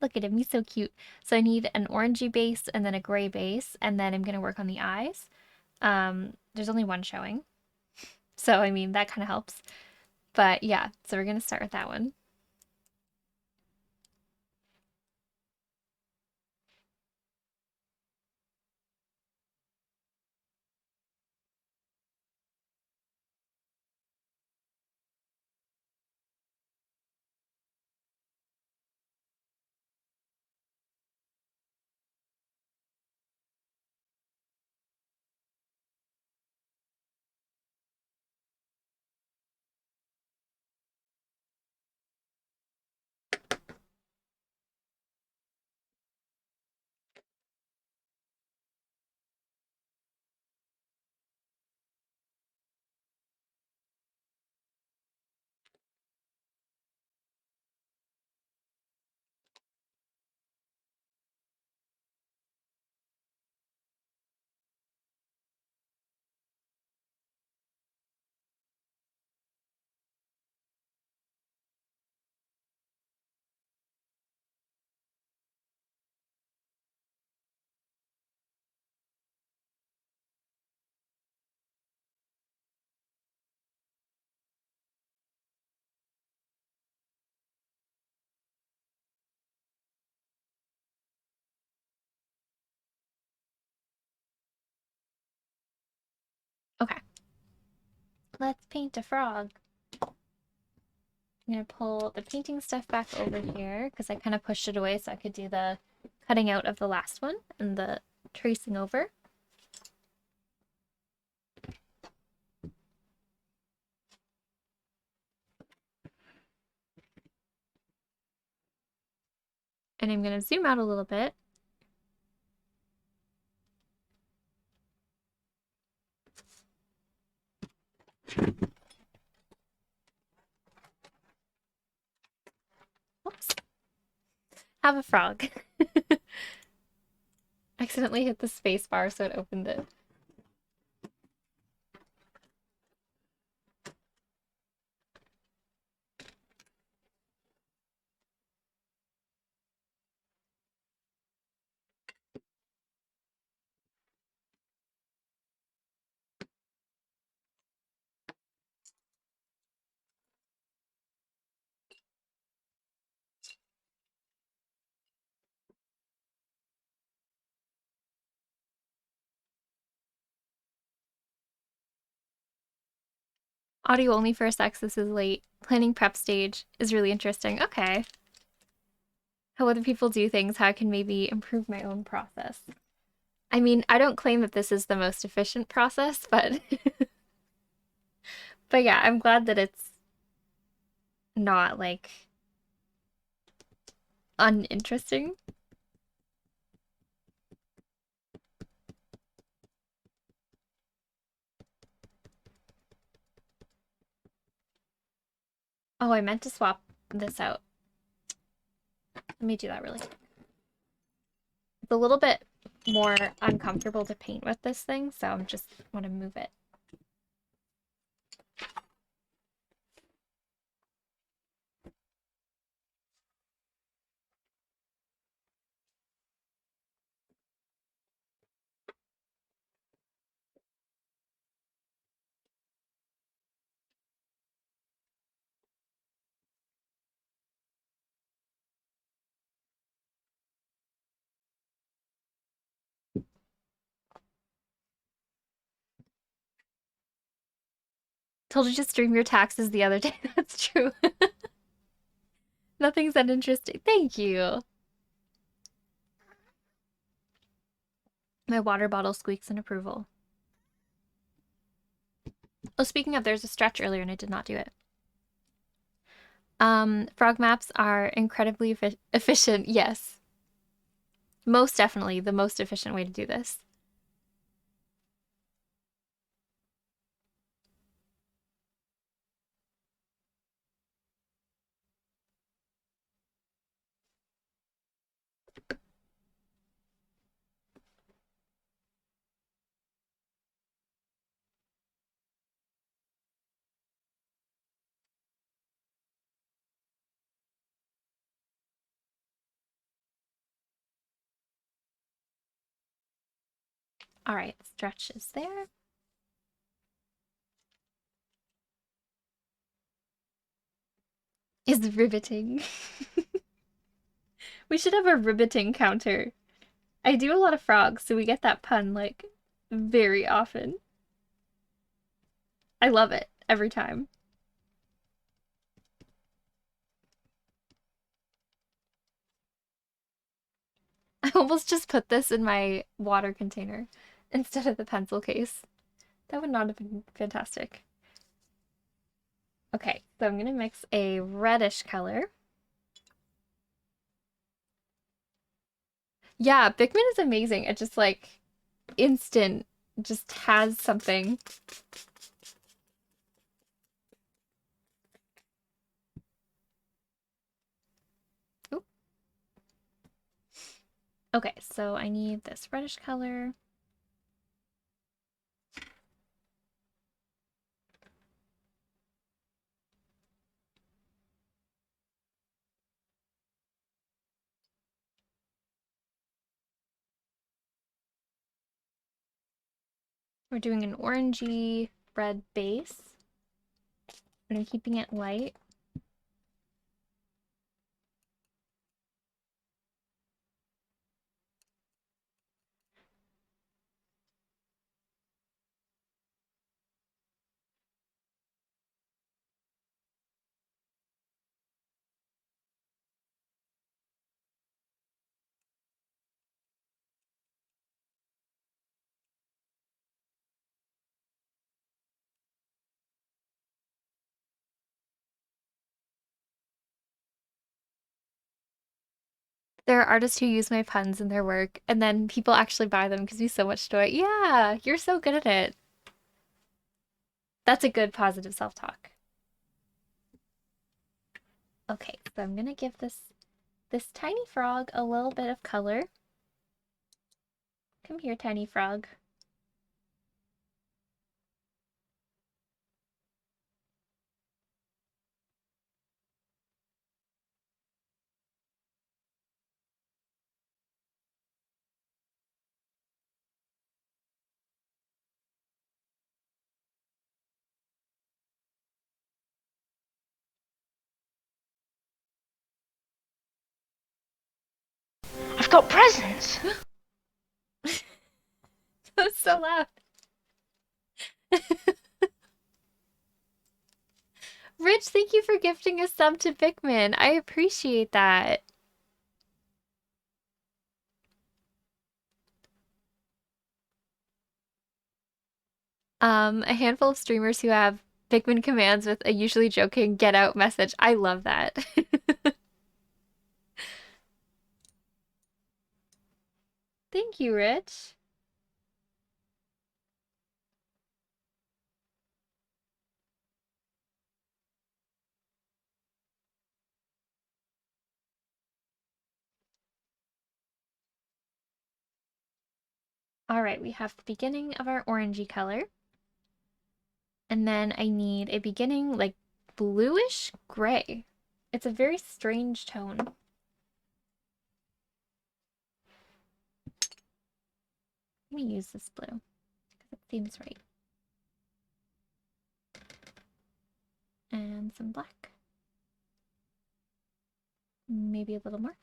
Look at him, he's so cute. So I need an orangey base and then a gray base, and then I'm going to work on the eyes. There's only one showing, so I mean, that kind of helps. But yeah, so we're going to start with that one. Let's paint a frog. I'm gonna pull the painting stuff back over here because I kind of pushed it away so I could do the cutting out of the last one and the tracing over. And I'm gonna zoom out a little bit. Oops. Have a frog. Accidentally hit the space bar so it opened it. Audio only for a sex, this is late. Planning prep stage is really interesting. Okay. How other people do things, how I can maybe improve my own process. I mean, I don't claim that this is the most efficient process, but but yeah, I'm glad that it's not like uninteresting. Oh, I meant to swap this out. Let me do that really quick. It's a little bit more uncomfortable to paint with this thing, so I'm just want to move it. Told you to stream your taxes the other day. That's true. Nothing's that interesting. Thank you. My water bottle squeaks in approval. Oh, speaking of, there's a stretch earlier and I did not do it. Frog maps are incredibly efficient. Yes. Most definitely the most efficient way to do this. All right, stretch is there. Is riveting. We should have a riveting counter. I do a lot of frogs, so we get that pun like very often. I love it every time. I almost just put this in my water container instead of the pencil case. That would not have been fantastic. Okay, so I'm gonna mix a reddish color. Yeah, Bickman is amazing. It just like instant just has something. Oop. Okay, so I need this reddish color. We're doing an orangey red base, and I'm keeping it light. There are artists who use my puns in their work, and then people actually buy them because we so much joy. Yeah, you're so good at it. That's a good positive self-talk. Okay, so I'm gonna give this tiny frog a little bit of color. Come here, tiny frog. I've got presents. That was so loud. Rich, thank you for gifting a sub to Pikmin. I appreciate that. A handful of streamers who have Pikmin commands with a usually joking get out message. I love that. Thank you, Rich. All right, we have the beginning of our orangey color. And then I need a beginning like bluish gray. It's a very strange tone. Let me use this blue because it seems right. And some black. Maybe a little more.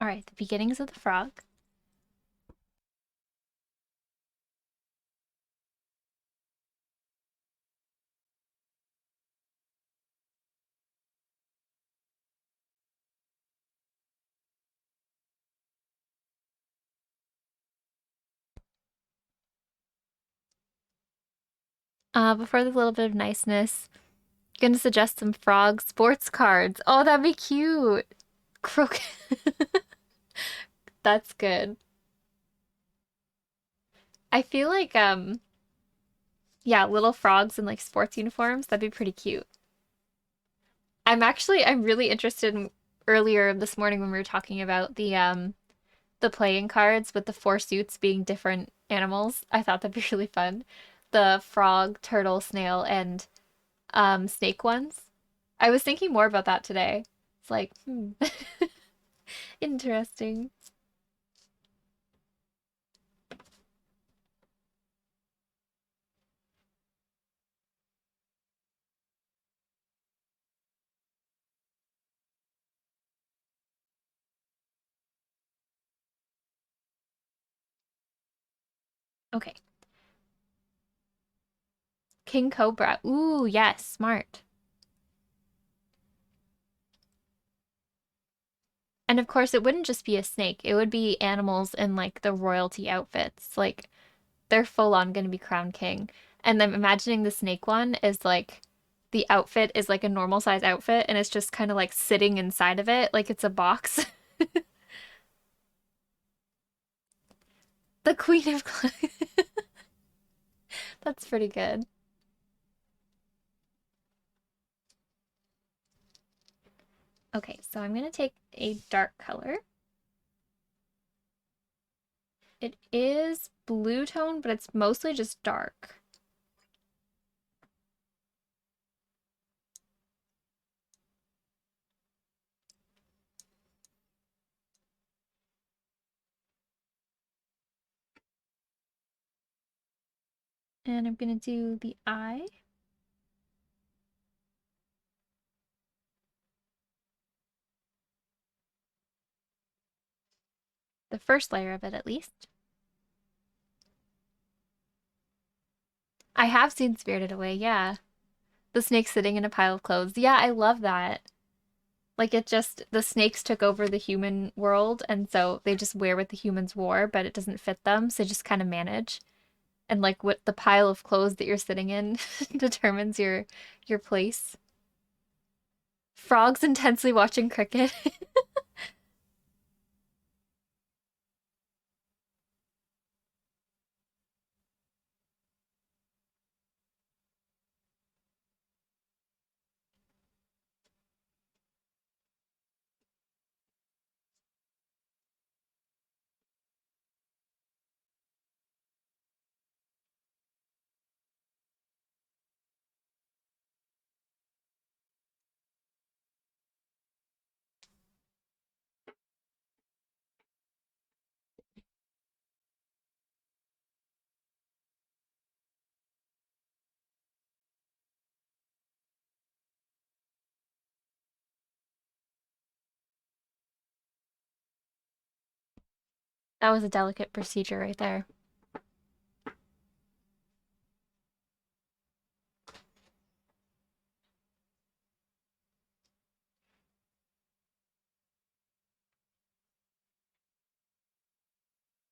All right, the beginnings of the frog. Before the little bit of niceness, gonna suggest some frog sports cards. Oh, that'd be cute. Croak. That's good. I feel like yeah, little frogs in like sports uniforms, that'd be pretty cute. I'm really interested in earlier this morning when we were talking about the playing cards with the four suits being different animals. I thought that'd be really fun. The frog, turtle, snail, and snake ones. I was thinking more about that today. It's like, interesting. Okay. King Cobra. Ooh, yes, smart. And of course, it wouldn't just be a snake. It would be animals in like the royalty outfits. Like they're full on going to be crown king. And I'm imagining the snake one is like the outfit is like a normal size outfit and it's just kind of like sitting inside of it like it's a box. The Queen of That's pretty good. Okay, so I'm going to take a dark color It is blue tone, but it's mostly just dark. And I'm gonna do the eye. The first layer of it, at least. I have seen Spirited Away, yeah. The snake sitting in a pile of clothes. Yeah, I love that. Like it just, the snakes took over the human world, and so they just wear what the humans wore, but it doesn't fit them, so they just kind of manage. And like what the pile of clothes that you're sitting in determines your place. Frogs intensely watching cricket. That was a delicate procedure right there.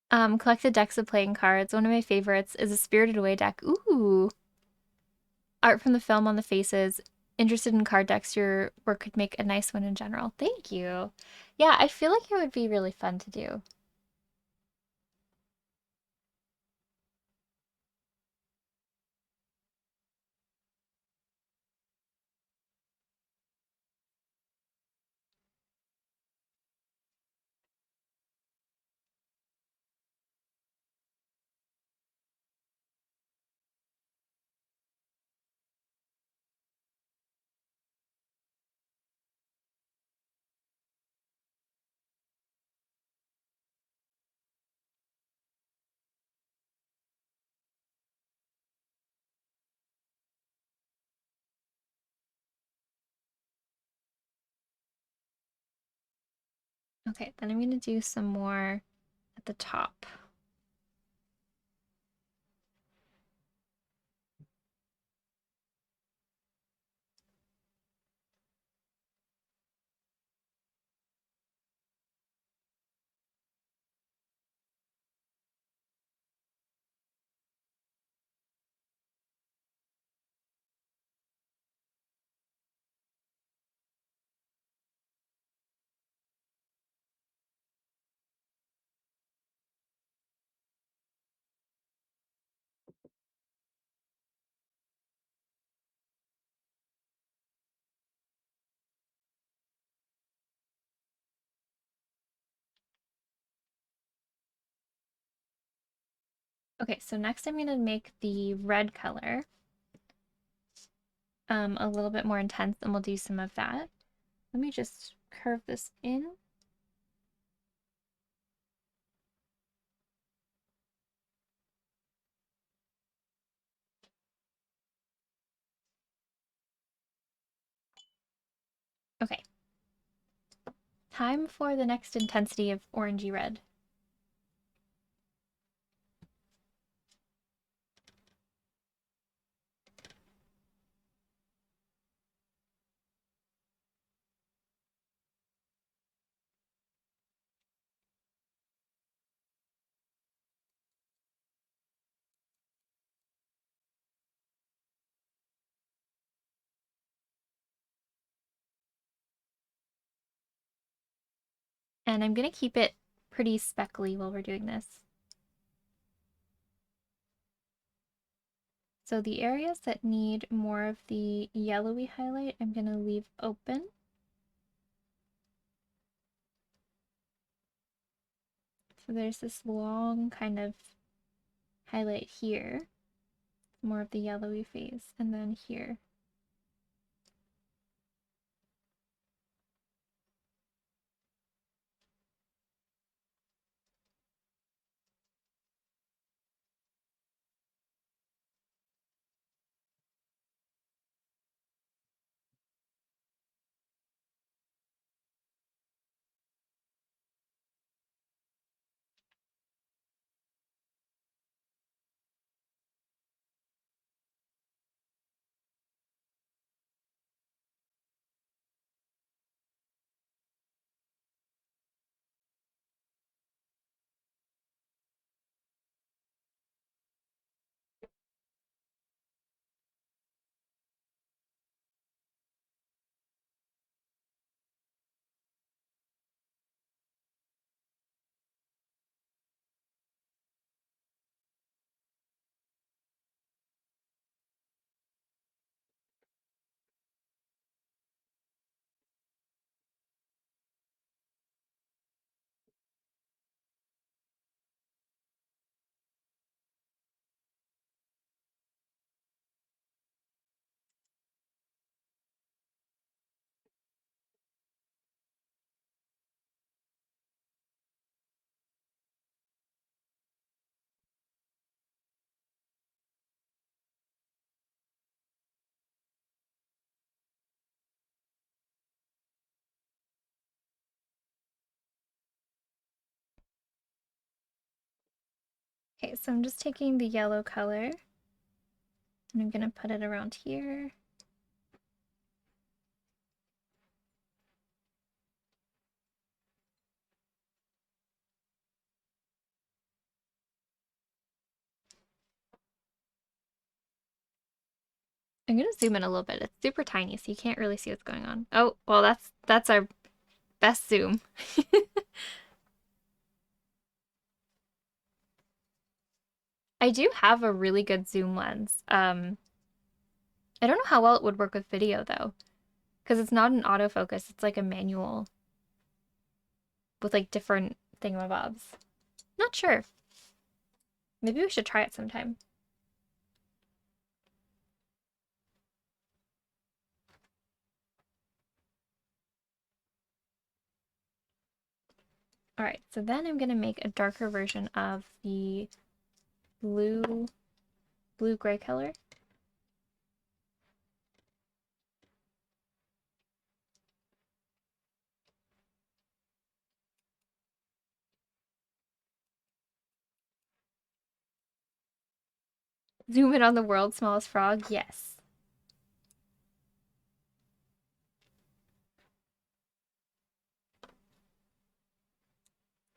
Collected decks of playing cards. One of my favorites is a Spirited Away deck. Ooh. Art from the film on the faces. Interested in card decks, your work could make a nice one in general. Thank you. Yeah, I feel like it would be really fun to do. Okay, then I'm gonna do some more at the top. Okay, so next I'm gonna make the red color a little bit more intense, and we'll do some of that. Let me just curve this in. Okay, time for the next intensity of orangey red. And I'm gonna keep it pretty speckly while we're doing this. So the areas that need more of the yellowy highlight, I'm gonna leave open. So there's this long kind of highlight here, more of the yellowy phase, and then here. Okay, so I'm just taking the yellow color and I'm gonna put it around here. I'm gonna zoom in a little bit. It's super tiny, so you can't really see what's going on. Oh, well, that's our best zoom. I do have a really good zoom lens. I don't know how well it would work with video though, because it's not an autofocus. It's like a manual with like different thingamabobs. Not sure. Maybe we should try it sometime. All right, so then I'm gonna make a darker version of the blue-gray color. Zoom in on the world's smallest frog. Yes.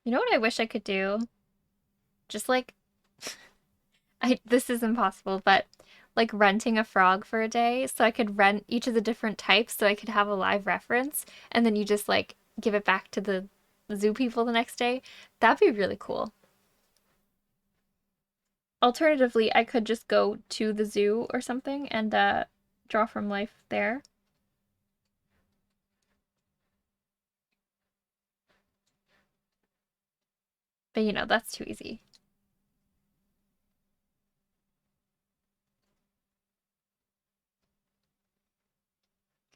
You know what I wish I could do? Just like this is impossible, but like renting a frog for a day so I could rent each of the different types so I could have a live reference and then you just like give it back to the zoo people the next day. That'd be really cool. Alternatively, I could just go to the zoo or something and draw from life there. But you know, that's too easy.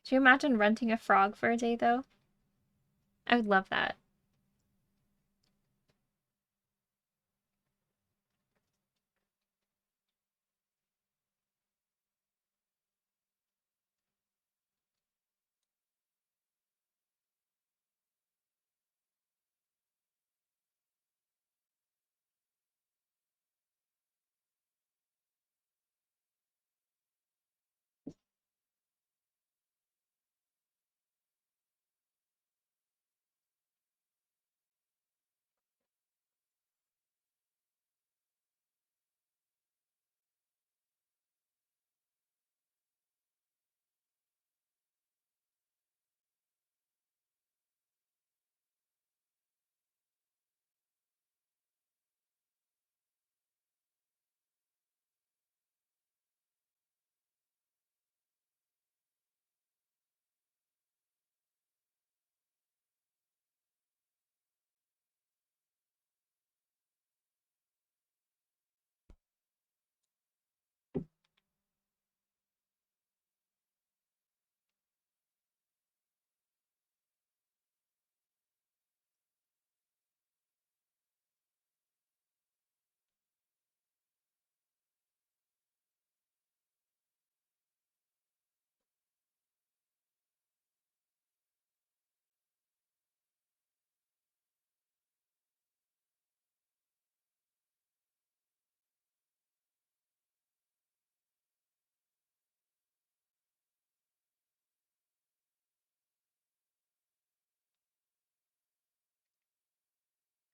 Could you imagine renting a frog for a day though? I would love that.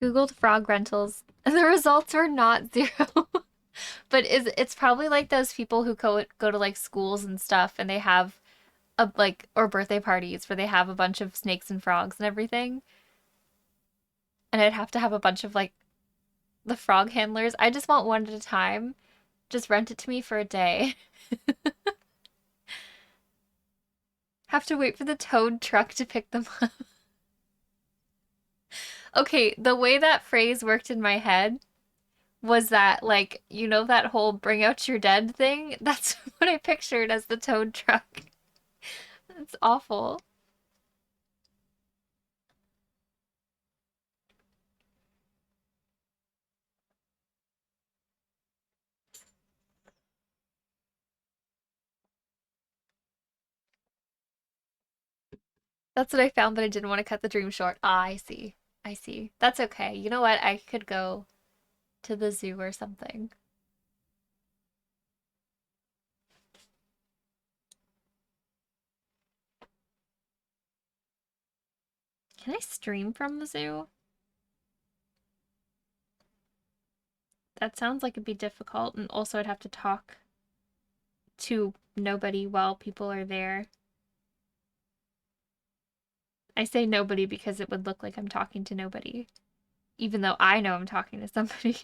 Googled frog rentals, and the results were not zero. But it's probably like those people who go to like schools and stuff, and they have a like or birthday parties where they have a bunch of snakes and frogs and everything. And I'd have to have a bunch of like the frog handlers. I just want one at a time. Just rent it to me for a day. Have to wait for the towed truck to pick them up. Okay, the way that phrase worked in my head was that like, you know that whole bring out your dead thing? That's what I pictured as the towed truck. It's awful. That's what I found, but I didn't want to cut the dream short. Ah, I see. I see. That's okay. You know what? I could go to the zoo or something. Can I stream from the zoo? That sounds like it'd be difficult, and also I'd have to talk to nobody while people are there. I say nobody because it would look like I'm talking to nobody, even though I know I'm talking to somebody.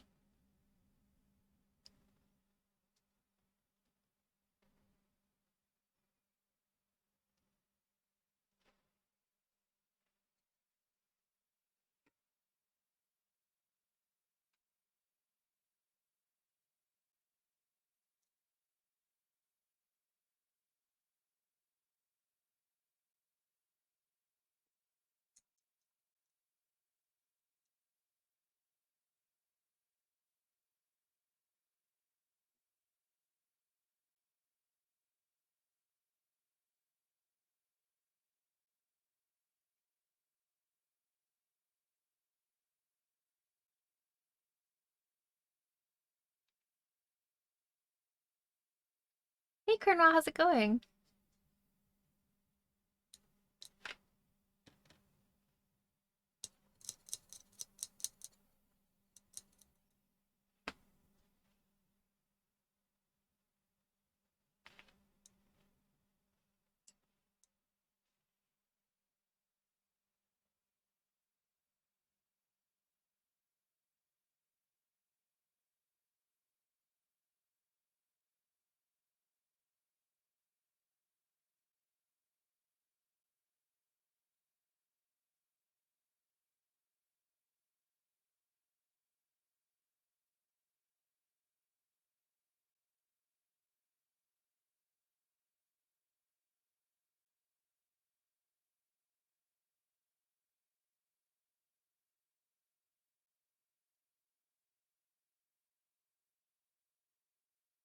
Hey, Colonel, how's it going?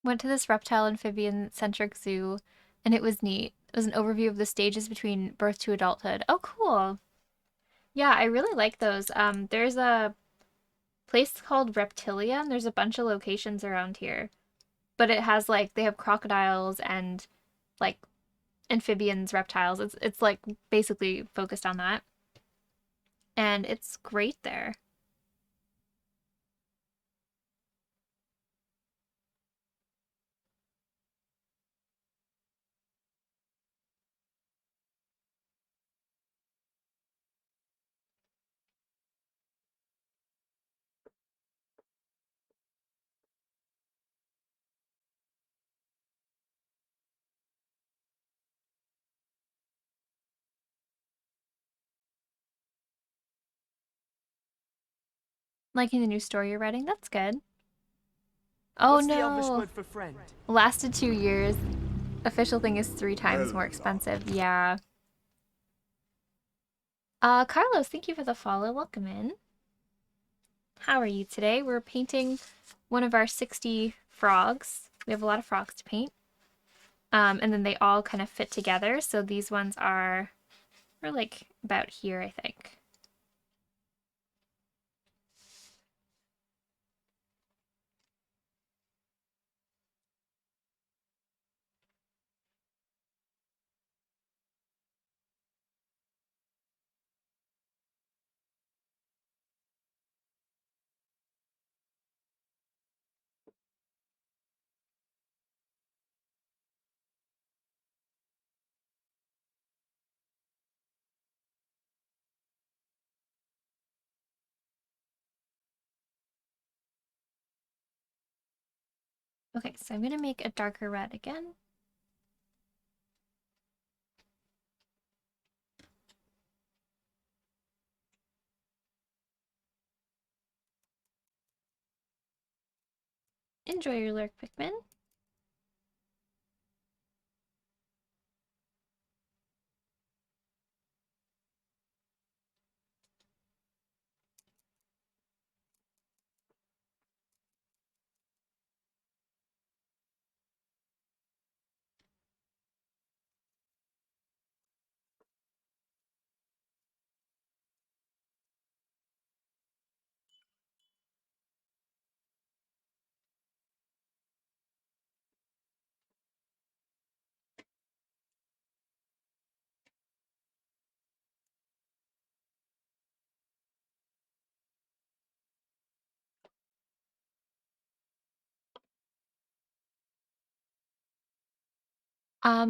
Went to this reptile amphibian centric zoo, and it was neat. It was an overview of the stages between birth to adulthood. Oh, cool. Yeah, I really like those. There's a place called Reptilia, and there's a bunch of locations around here. But it has like they have crocodiles and like amphibians, reptiles. It's like basically focused on that. And it's great there. Liking the new story you're writing? That's good. Oh What's the Elvish no. word for friend? Lasted 2 years. Official thing is 3 times more expensive. Yeah. Carlos, thank you for the follow. Welcome in. How are you today? We're painting one of our 60 frogs. We have a lot of frogs to paint. And then they all kind of fit together. So these ones are like about here, I think. Okay, so I'm gonna make a darker red again. Enjoy your lurk, Pikmin.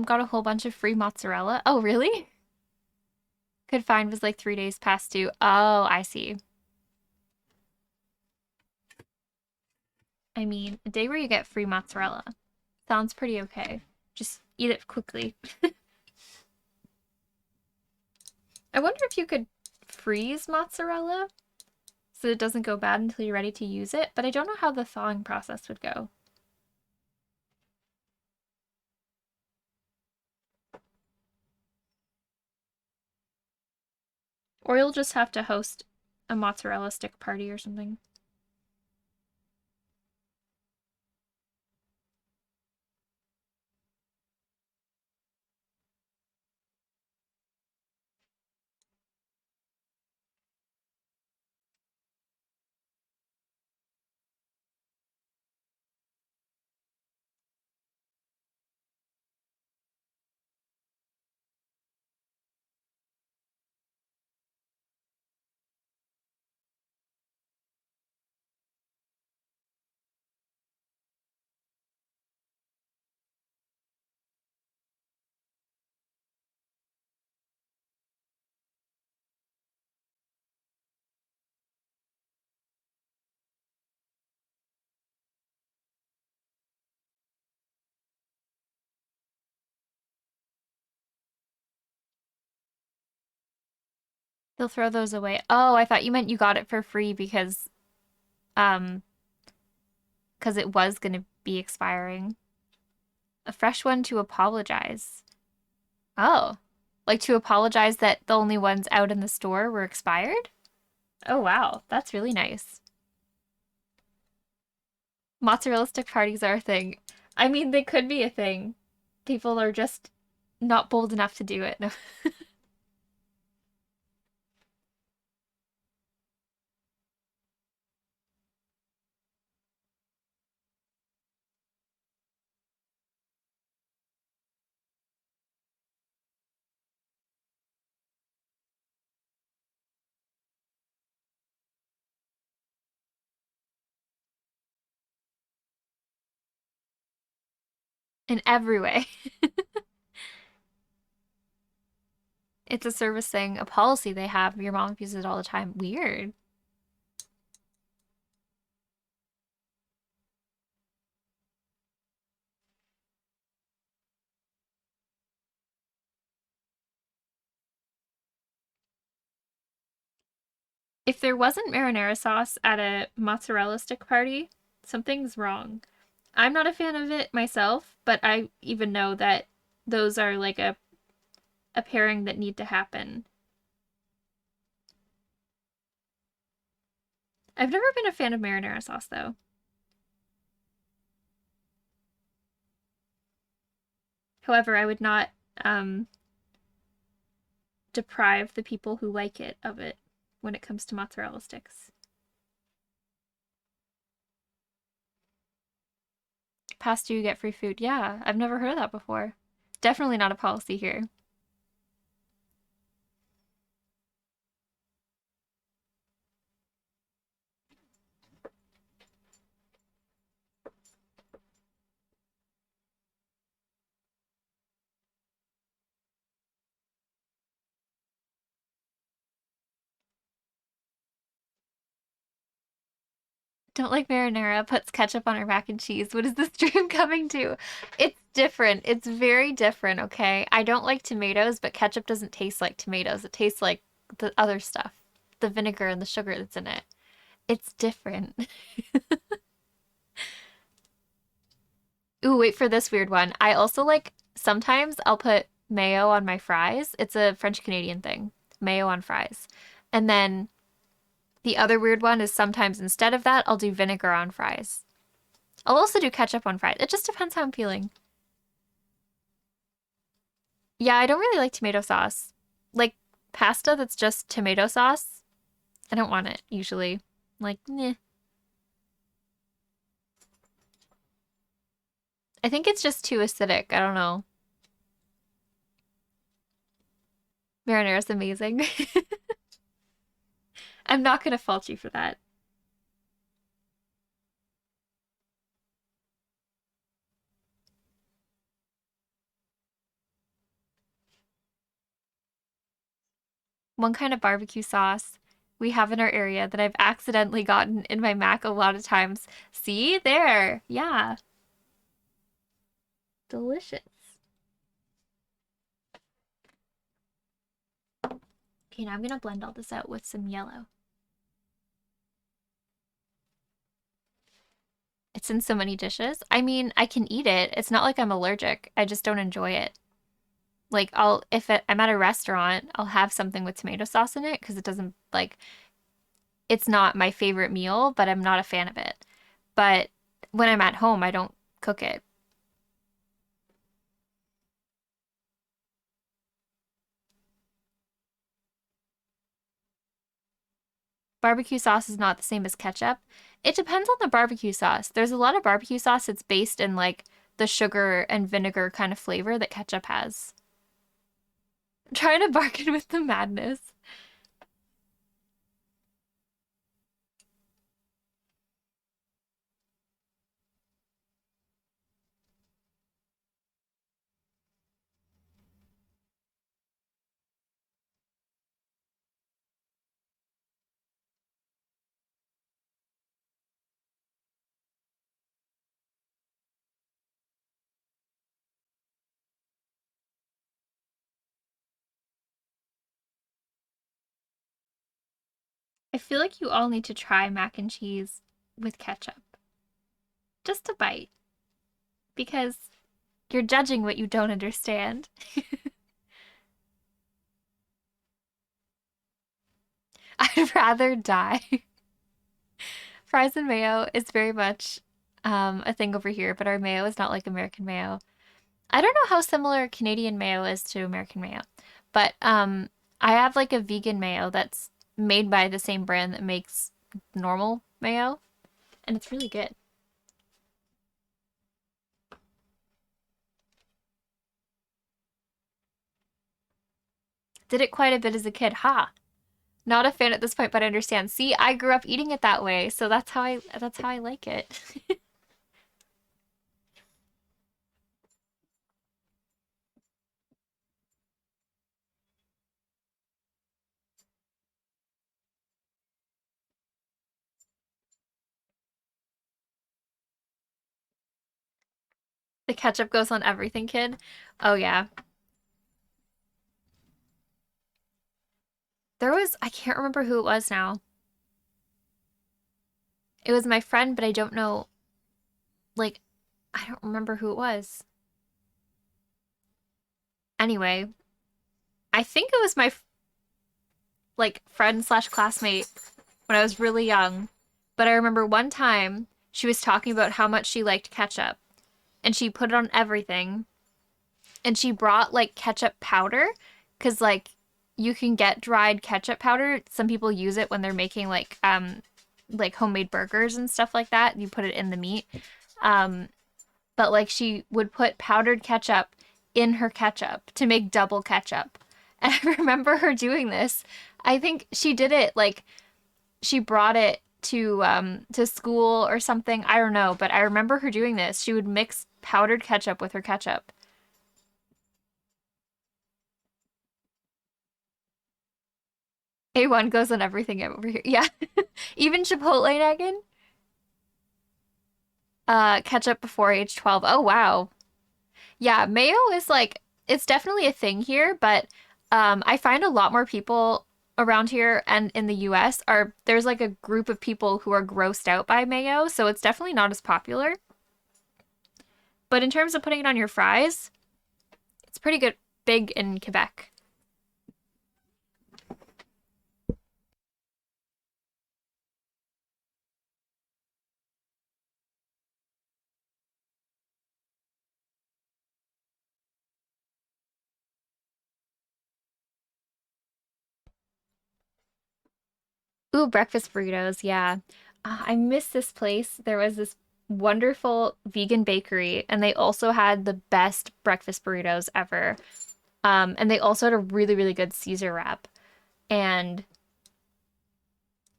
Got a whole bunch of free mozzarella. Oh, really? Could find was like 3 days past due. Oh, I see. I mean, a day where you get free mozzarella. Sounds pretty okay. Just eat it quickly. I wonder if you could freeze mozzarella so it doesn't go bad until you're ready to use it, but I don't know how the thawing process would go. Or you'll just have to host a mozzarella stick party or something. They'll throw those away. Oh, I thought you meant you got it for free um because it was going to be expiring. A fresh one to apologize. Oh, like to apologize that the only ones out in the store were expired? Oh, wow. That's really nice. Mozzarella stick parties are a thing. I mean, they could be a thing. People are just not bold enough to do it. No. In every way. It's a service thing, a policy they have. Your mom uses it all the time. Weird. If there wasn't marinara sauce at a mozzarella stick party, something's wrong. I'm not a fan of it myself, but I even know that those are like a pairing that need to happen. I've never been a fan of marinara sauce though. However, I would not um, deprive the people who like it of it when it comes to mozzarella sticks. Past due, you get free food. Yeah, I've never heard of that before. Definitely not a policy here. Don't like marinara, puts ketchup on her mac and cheese. What is this dream coming to? It's different. It's very different, okay? I don't like tomatoes, but ketchup doesn't taste like tomatoes. It tastes like the other stuff, the vinegar and the sugar that's in it. It's different. Ooh, wait for this weird one. I also like, sometimes I'll put mayo on my fries. It's a French Canadian thing. Mayo on fries. And then the other weird one is sometimes instead of that, I'll do vinegar on fries. I'll also do ketchup on fries. It just depends how I'm feeling. Yeah, I don't really like tomato sauce. Like pasta that's just tomato sauce, I don't want it usually. Like, meh. I think it's just too acidic. I don't know. Marinara's amazing. I'm not gonna fault you for that. One kind of barbecue sauce we have in our area that I've accidentally gotten in my mac a lot of times. See? There. Yeah. Delicious. Okay, now I'm gonna blend all this out with some yellow. It's in so many dishes. I mean, I can eat it. It's not like I'm allergic. I just don't enjoy it. Like if I'm at a restaurant, I'll have something with tomato sauce in it because it doesn't like it's not my favorite meal, but I'm not a fan of it. But when I'm at home, I don't cook it. Barbecue sauce is not the same as ketchup. It depends on the barbecue sauce. There's a lot of barbecue sauce that's based in like the sugar and vinegar kind of flavor that ketchup has. I'm trying to bargain with the madness. I feel like you all need to try mac and cheese with ketchup. Just a bite. Because you're judging what you don't understand. I'd rather die. Fries and mayo is very much a thing over here, but our mayo is not like American mayo. I don't know how similar Canadian mayo is to American mayo, but I have like a vegan mayo that's made by the same brand that makes normal mayo, and it's really good. Did it quite a bit as a kid. Ha! Not a fan at this point, but I understand. See, I grew up eating it that way, so that's how I like it. The ketchup goes on everything, kid. Oh yeah. I can't remember who it was now. It was my friend, but I don't know, like, I don't remember who it was. Anyway, I think it was my like friend slash classmate when I was really young. But I remember one time she was talking about how much she liked ketchup and she put it on everything. And she brought like ketchup powder because like you can get dried ketchup powder. Some people use it when they're making like homemade burgers and stuff like that. You put it in the meat. Um but like she would put powdered ketchup in her ketchup to make double ketchup. And I remember her doing this. I think she did it like she brought it to school or something. I don't know, but I remember her doing this. She would mix powdered ketchup with her ketchup. A1 goes on everything over here. Yeah. Even Chipotle, Megan? Ketchup before age 12. Oh, wow. Yeah, mayo is like it's definitely a thing here, but I find a lot more people around here and in the US are there's like a group of people who are grossed out by mayo, so it's definitely not as popular. But in terms of putting it on your fries, it's pretty good big in Quebec. Ooh, breakfast burritos, yeah. I miss this place. There was this wonderful vegan bakery, and they also had the best breakfast burritos ever. And they also had a really, really good Caesar wrap. And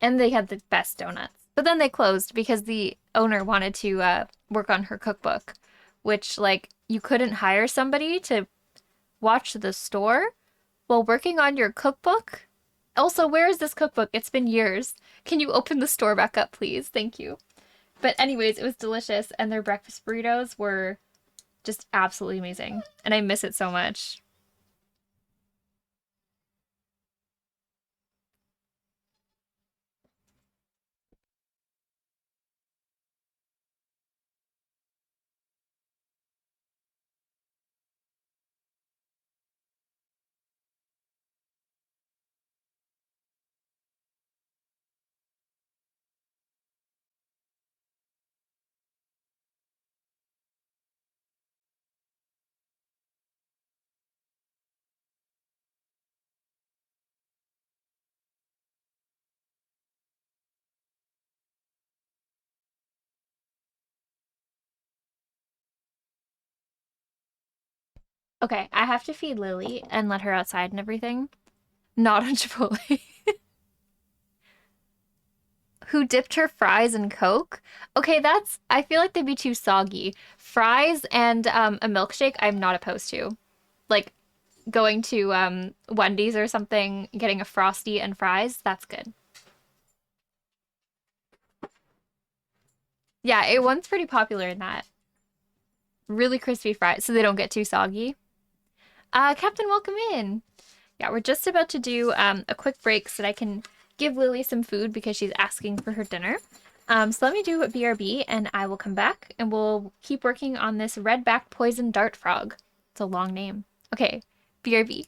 they had the best donuts. But then they closed because the owner wanted to work on her cookbook, which like you couldn't hire somebody to watch the store while working on your cookbook. Also, where is this cookbook? It's been years. Can you open the store back up, please? Thank you. But anyways, it was delicious and their breakfast burritos were just absolutely amazing. And I miss it so much. Okay, I have to feed Lily and let her outside and everything. Not on Chipotle. Who dipped her fries in Coke? Okay, that's I feel like they'd be too soggy. Fries and a milkshake, I'm not opposed to. Like going to Wendy's or something, getting a frosty and fries, that's good. Yeah, it one's pretty popular in that. Really crispy fries so they don't get too soggy. Captain, welcome in. Yeah, we're just about to do a quick break so that I can give Lily some food because she's asking for her dinner. So let me do BRB and I will come back and we'll keep working on this red-backed poison dart frog. It's a long name. Okay, BRB.